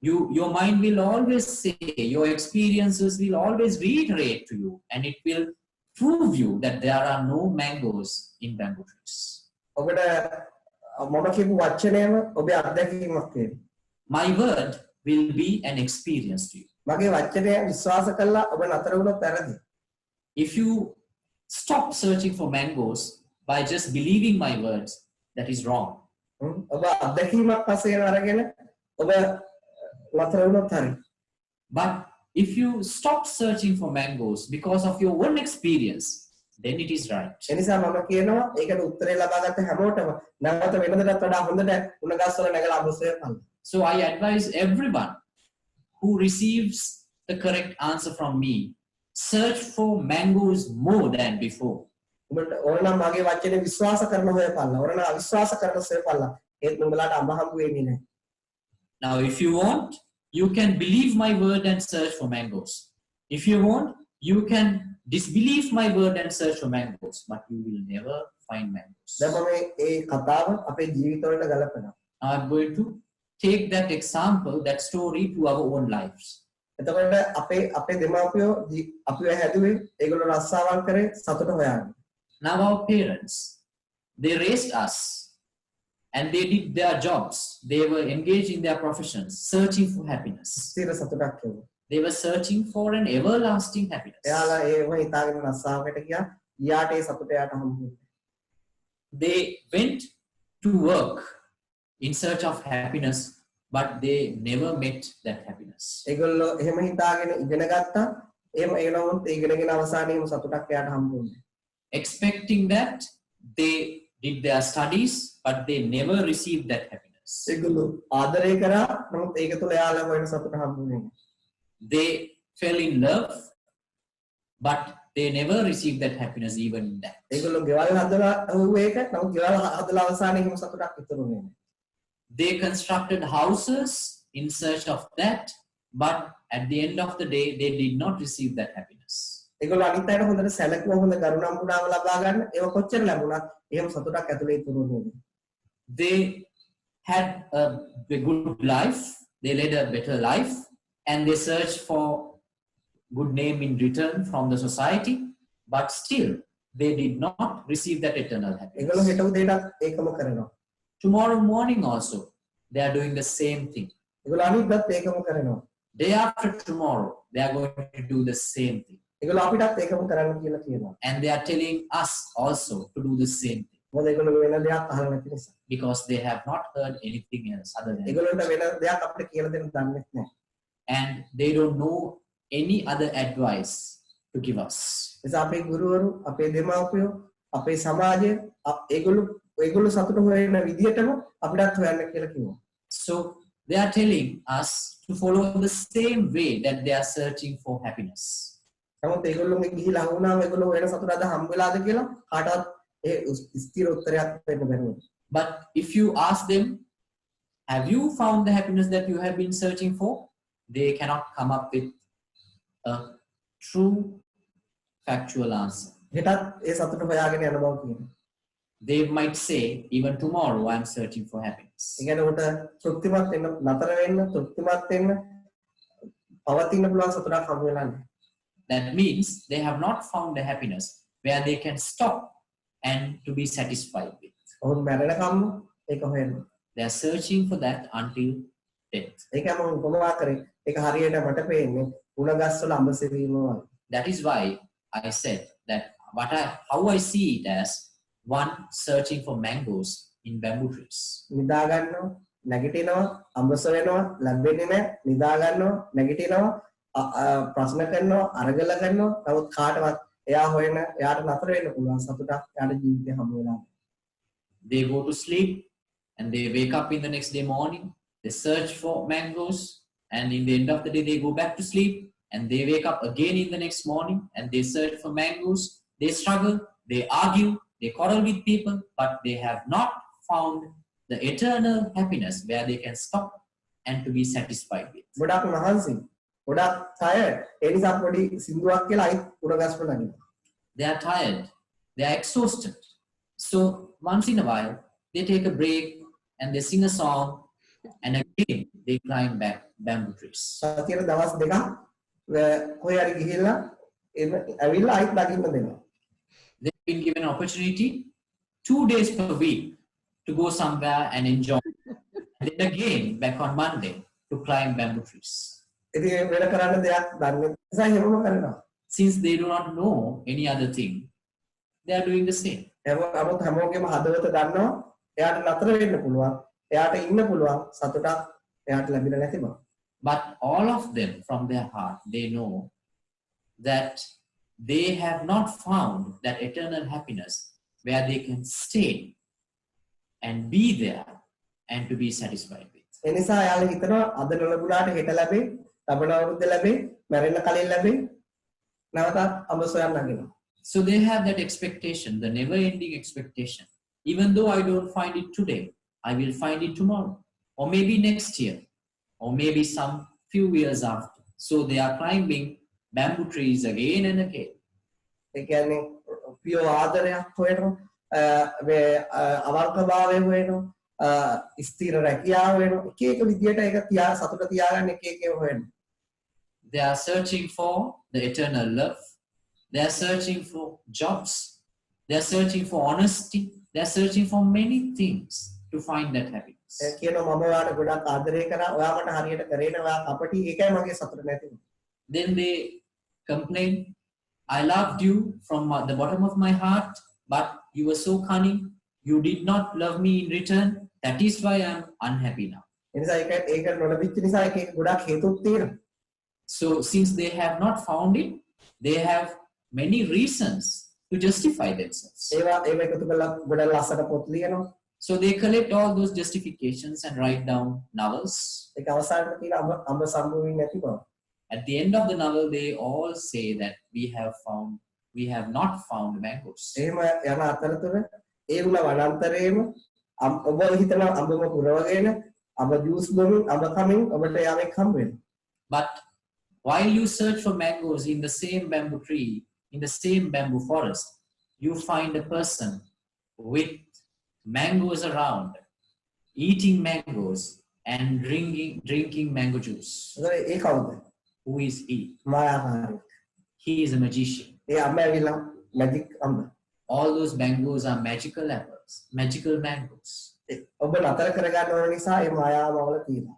Your mind will always say, your experiences will always reiterate to you, and it will prove you that there are no mangoes in bamboo trees. ඔබට මම කියපු වචනයම ඔබේ අත්දැකීමක් වෙයි. My word will be an experience to you. මගේ වචනය විශ්වාස කළා ඔබ නතර වුණොත් වැරදි. If you stop searching for mangoes by just believing my words, that is wrong. ඔබ අත්දැකීමක් වශයෙන් අරගෙන ඔබ නතර වුණොත් හරි. But if you stop searching for mangoes because of your own experience, then it is right. එනිසා මම කියනවා ඒකට උත්තරේ ලබාගත්ත හැමෝටම නැවත වෙනදටත් වඩා හොඳට උණගස් වල නැගලා අඹ සොයන්න. So I advise everyone who receives the correct answer from me, search for mangoes more than before. ඔබට ඕන නම් මගේ වචනේ විශ්වාස කරන හොයපල්ලා. ඕන නම් අවිශ්වාස කරන සොයපල්ලා. ඒත් නුඹලාට අඹ හම්බ වෙන්නේ නැහැ. Now, if you want, you can believe my word and search for mangoes. If you want, you can disbelieve my word and search for mangoes, but you will never find mangoes. දැන් මම මේ කතාව අපේ ජීවිතවලට ගලපනවා. Now, I'm going to take that example, that story to our own lives. එතකොට අපේ දෙමාපියෝ අපිව හැදුවේ ඒගොල්ලෝ රස්සාවල් කරේ සතුට හොයාගෙන. Now, our parents, they raised us and they did their jobs. They were engaged in their professions, searching for happiness. ස්ථිර සතුටක් ලැබුවා. They were searching for an everlasting happiness. එයාලා ඒව හිතාගෙන රස්සාවකට ගියා. ඊයාට ඒ සතුට යාට හම්බ වුණා. They went to work in search of happiness, but they never met that happiness. ඒගොල්ලෝ එහෙම හිතාගෙන ඉගෙන ගත්තා. එහෙම ඒනොත් ඒ ඉගෙනගෙන අවසානයේම සතුටක් යාට හම්බ වුණා. Expecting that, they did their studies, but they never received that happiness. ඒගොල්ලෝ ආදරය කරා. නමුත් ඒක තුළ යාළුවා වෙන සතුට හම්බ වුණේ නැහැ. They fell in love, but they never received that happiness even in that. ඒගොල්ලෝ ගෙවල් හදලා හුවේ එක. නමුත් ගෙවල් හදලා අවසානයේ එහෙම සතුටක් ඉතුරු වෙන්නේ නැහැ. They constructed houses in search of that, but at the end of the day, they did not receive that happiness. ඒගොල්ලෝ අනිත් අයට හොඳට සැලකුවා හොඳ ගරුණම්පුණාම ලබා ගන්න ඒව කොච්චර ලැබුණත් එහෙම සතුටක් ඇතුලේ ඉතුරු වෙන්නේ. They had a good life, they led a better life, and they searched for good name in return from the society, but still they did not receive that eternal ඒගොල්ලෝ happiness. හිත උදේටත් ඒකම කරනවා. Tomorrow morning also, they are doing the same thing. ඒගොල්ලෝ අනිද්දාත් ඒකම කරනවා. Day after tomorrow, they are going to do the same thing. ඒගොල්ලෝ අපිටත් ඒකම කරන්න කියලා කියනවා. And they are telling us also to do the same thing මොකද ඒගොල්ලෝ වෙන දෙයක් අහලා නැති නිසා. because they have not heard anything else other than ඒගොල්ලන්ට වෙන දෙයක් අපිට කියලා දෙන්න දන්නේ නැහැ. and they don't know any other advice to give us. නිසා අපේ ගුරුවරු, අපේ දෙමාපියෝ, අපේ සමාජය ඒගොල්ලෝ සතුට හොයන විදිහටම අපිටත් හොයන්න කියලා කිව්වා. So they are telling us to follow the same way that they are searching for happiness. නමුත් ඒගොල්ලෝගේ ගිහිලා වුණාම ඒගොල්ලෝ වෙන සතුට අද හම්බ වෙලාද කියලා කාටවත් ඒ ස්ථිර උත්තරයක් දෙන්න බැහැ. But if you ask them, have you found the happiness that you have been searching for? They cannot come up with a true factual answer. හෙටත් ඒ සතුට හොයාගෙන යන බව කියනවා. They might say, even tomorrow I am searching for happiness. ඒ කියන්නේ උට තෘප්තිමත් වෙන්න, නතර වෙන්න, තෘප්තිමත් වෙන්න පවතින පුළුවන් සතුටක් හම්බ වෙලා නැහැ. That means they have not found the happiness where they can stop and to be satisfied with. ඔවුන් මැරෙනකම්ම ඒක හොයනවා. They are searching for that until death. ඒකම උපමා කරේ ඒක හරියට මට පේන්නේ උණගස්වල අඹ සෙවීම වගේ. That is why I said that how I see it as one searching for mangoes in bamboo trees. නිදා ගන්නවා, නැගිටිනවා, අඹස වෙනවා, ලැබෙන්නේ නැහැ, නිදා ගන්නවා, නැගිටිනවා, ප්‍රශ්න කරනවා, අරගල ගන්නවා. නමුත් කාටවත් එයා හොයන, එයාට නතර වෙන්න පුළුවන් සතුටක් එයාට ජීවිතේ හම්බ වෙලා නැහැ. They go to sleep and they wake up in the next day morning. They search for mangoes and in the end of the day they go back to sleep and they wake up again in the next morning and they search for mangoes. They struggle, they argue, they quarrel with people, but they have not found the eternal happiness where they can stop and to be satisfied with. ගොඩක් මහන්සි, ගොඩක් tired. ඒ නිසා පොඩි සින්දුවක් කියලා අයිත් උණගස්වල නගිනවා. They are tired, they are exhausted. So once in a while they take a break and they sing a song and again they climb back bamboo trees. සතියේ දවස් දෙකක් කොහේ හරි ගිහිල්ලා ඇවිල්ලා අයිත් නගින්න දෙනවා. They've been given an opportunity 2 days per week to go somewhere and enjoy. And then again back on Monday to climb bamboo trees. ඉතින් වෙන කරන්න දෙයක් දන්නේ නිසා එහෙමම කරනවා. Since they do not know any other thing, they are doing the same. නමුත් හැමෝගෙම හදවත දන්නවා එයාට නතර වෙන්න පුළුවන්, එයාට ඉන්න පුළුවන් සතුටක් එයාට ලැබිලා නැති බව. But all of them from their heart, they know that they have not found that eternal happiness where they can stay and be there and to be satisfied with. ඒ නිසා එයාලා හිතනවා අද නොලැබුණාට හෙට ලැබෙයි, ලබන අවුරුද්ද ලැබෙයි, මැරෙන්න කලින් ලැබෙයි. නැවතත් අඹ සොයන්න නගිනවා. So they have that expectation, the never-ending expectation. Even though I don't find it today, I will find it tomorrow, or maybe next year, or maybe some few years after. So they are climbing bamboo trees again and again. ඒ කියන්නේ පියෝ ආදරයක් හොයනවා, අවංකභාවය හොයනවා, ස්ථිර රැකියාව වෙනවා. එක එක විදියට ඒක සතුට තියාගන්න එක එක හොයනවා. They are searching for the eternal love. They are searching for jobs. They are searching for honesty. They are searching for many things to find that happiness. කියනවා මම ඔයාලට ගොඩක් ආදරය කරා, ඔයා මට හරියට කරේ නෑ, ඔයා කපටි, ඒකයි මගේ සතුට නැති වුනේ. Then they complain, I loved you from the bottom of my heart, but you were so cunning. You did not love me in return. That is why I am unhappy now. ඒ නිසා ඒක නොලැබිච්ච නිසා ඒක ගොඩක් හේතුත් තියෙනවා. So since they have not found it, they have many reasons to justify themselves. ඒවා එකතු කරලා ගොඩක් ලස්සන පොත් ලියනවා. So they collect all those justifications and write down novels. ඒක අවසානයේ තියෙන අඹ සම්මුවේ නැති බව. At the end of the novel, they all say that we have not found mangoes. එහෙම යන අතරතුර ඒ වුණ වනාන්තරයේම ඔබ හිතන අඹම පුරවගෙන අඹ ජූස් බොමින් අඹ කමින් ඔබට යාමෙක් හම්බ වෙනවා. But while you search for mangoes in the same bamboo tree, in the same bamboo forest, you find a person with mangoes around, eating mangoes and drinking mango juice. ඒ කවුද? Who is he? මායාකාරී. He is a magician. ඒ අඹ ඇවිල්ලා magic අඹ. All those mangoes are magical apples, magical mangoes. ඔබ නතර කරගන්න ඕන නිසා ඒ මායාව වල තියෙනවා.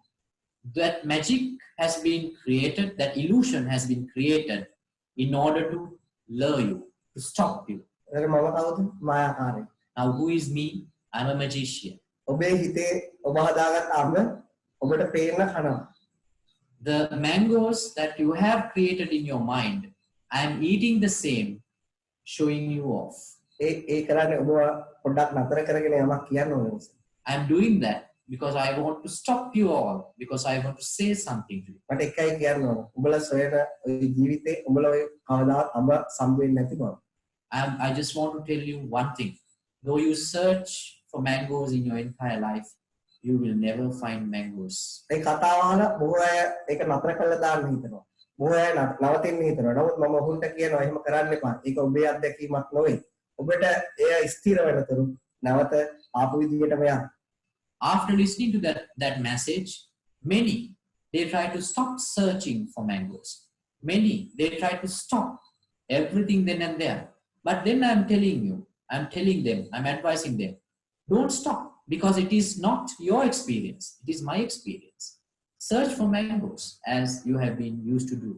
That magic has been created, that illusion has been created in order to lure you, to stop you. එතකොට මම කවුද? මායාකාරයෙක්. Now, who is me? I'm a magician. ඔබේ හිතේ ඔබ හදාගත් අඹ ඔබට පේන්න කනවා. The mangoes that you have created in your mind, I am eating the same, showing you off. ඒ කරන්නේ ඔබ පොඩ්ඩක් නතර කරගෙන යමක් කියන්න ඕන නිසා. I am doing that because I want to stop you all, because I want to say something to you. මට එකයි කියන්න ඕන. උඹලා සොයන ඔය ජීවිතේ උඹලා ඔය කවදාවත් අඹ සම්බ වෙන්නේ නැති බව. I just want to tell you one thing. Though you search for mangoes in your entire life, you will never find mangoes. ඒ කතාව අහලා බොහෝ අය ඒක නතර කරලා දාන්න හිතනවා. බොහෝ අය නවතින්න හිතනවා. නමුත් මම ඔහුන්ට කියනවා එහෙම කරන්න එපා. ඒක ඔබේ අත්දැකීමක් නොවේ. ඔබට එය ස්ථිර වෙනතුරු නැවත ආපු විදිහටම යන්න. After listening to that message, many, they try to stop searching for mangoes. Many, they try to stop everything then and there. But then I'm telling them, I'm advising them, don't stop, because it is not your experience, it is my experience. Search for mangoes as you have been used to do.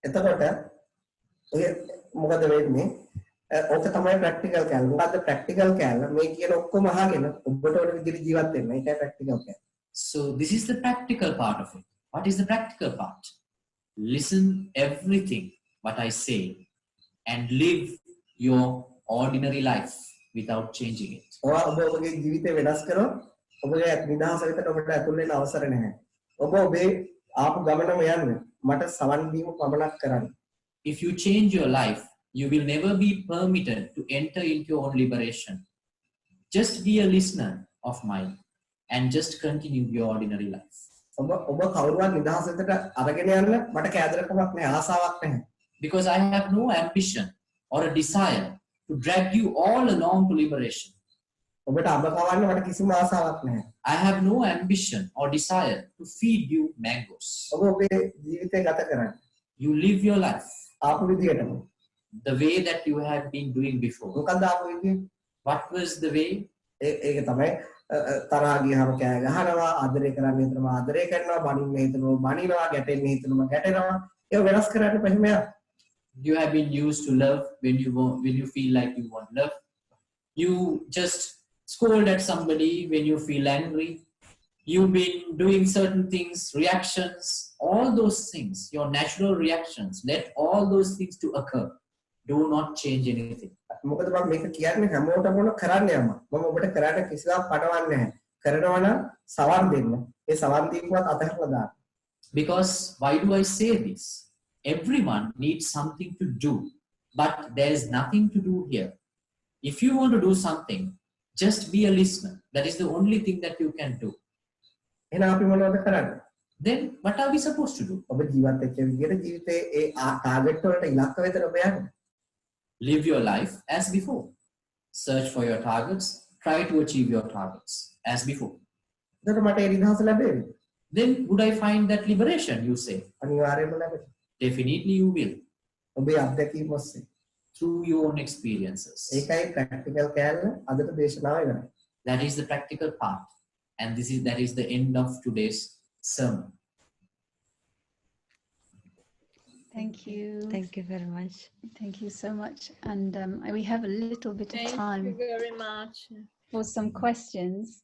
එතකොට ඔය මොකද වෙන්නේ? ඕක තමයි practical කැල. මොකද්ද practical කැල? මේ කියන ඔක්කොම අහගෙන ඔබට ඕන විදිහට ජීවත් වෙන්න. ඒකයි practical Kele. So this is the practical part of it. What is the practical part? Listen everything what I say and live your ordinary life without changing it. ඔබ ඔබගේ ජීවිතේ වෙනස් කරොත් ඔබගේ නිදහස විතර ඔබට ඇතුල් වෙන්න අවසර නැහැ. ඔබ ඔබේ ආපු ගමනම යන්න. මට සවන් දීම පමණක් කරන්න. If you change your life, you will never be permitted to enter into your own liberation. Just be a listener of mine and just continue your ordinary life. ඔබ කවුරුවත් නිදහස විතර අරගෙන යන්න මට කෑදරකමක් නැහැ, ආසාවක් නැහැ. Because I have no ambition or a desire to drag you all along to liberation. ඔබට අඹ කවන්න මට කිසිම ආසාවක් නැහැ. I have no ambition or desire to feed you mangoes. ඔබ ඔබේ ජීවිතය ගත කරන්න. You live your life ආපු විදිහටම. the way that you have been doing before. මොකක්ද ආපු විදිහ? What was the way? ඒක තමයි තරහා ගියහම කෑ ගහනවා, ආදරය කරන්න හිතනවා, ආදරය කරනවා, බනින්න හිතනවා, බනිනවා, ගැටෙන්න හිතනවා, ගැටෙනවා. ඒක වෙනස් කරන්න බැහැ මෙයා. You have been used to love when you feel like you want love. You just scold at somebody when you feel angry. You've been doing certain things, reactions, all those things, your natural reactions. Let all those things to occur. Do not change anything. මොකද මම මේක කියන්නේ හැමෝටම මොන කරන්න යම. මම ඔබට කරන්න කිසිදාක් පටවන්නේ නැහැ. කරනවා නම් සවන් දෙන්න. ඒ සවන් දීමවත් අතහැරලා දාන්න. Because why do I say this? Everyone needs something to do, but there is nothing to do here. If you want to do something, just be a listener. That is the only thing that you can do. එහෙනම් අපි මොනවද කරන්නේ? Then what are we supposed to do? ඔබ ජීවත් වෙච්ච විදිහට ජීවිතේ ඒ target වලට ඉලක්ක වෙතට ඔබ යන්න. Live your life as before. Search for your targets. Try to achieve your targets as before. එතකොට මට ඒ නිදහස ලැබෙන්නේ. Then would I find that liberation, you say? අනිවාර්යයෙන්ම ලැබෙනවා. Definitely you will. ඔබේ අත්දැකීම් ඔස්සේ. Through your own experiences. ඒකයි ප්‍රැක්ටිකල් කෑල්ල අදට දේශනාව ඉවරයි. That is the practical part. And that is the end of today's sermon. Thank you. Thank you very much. Thank you so much. And we have a little bit of Thank time you very much. for some questions.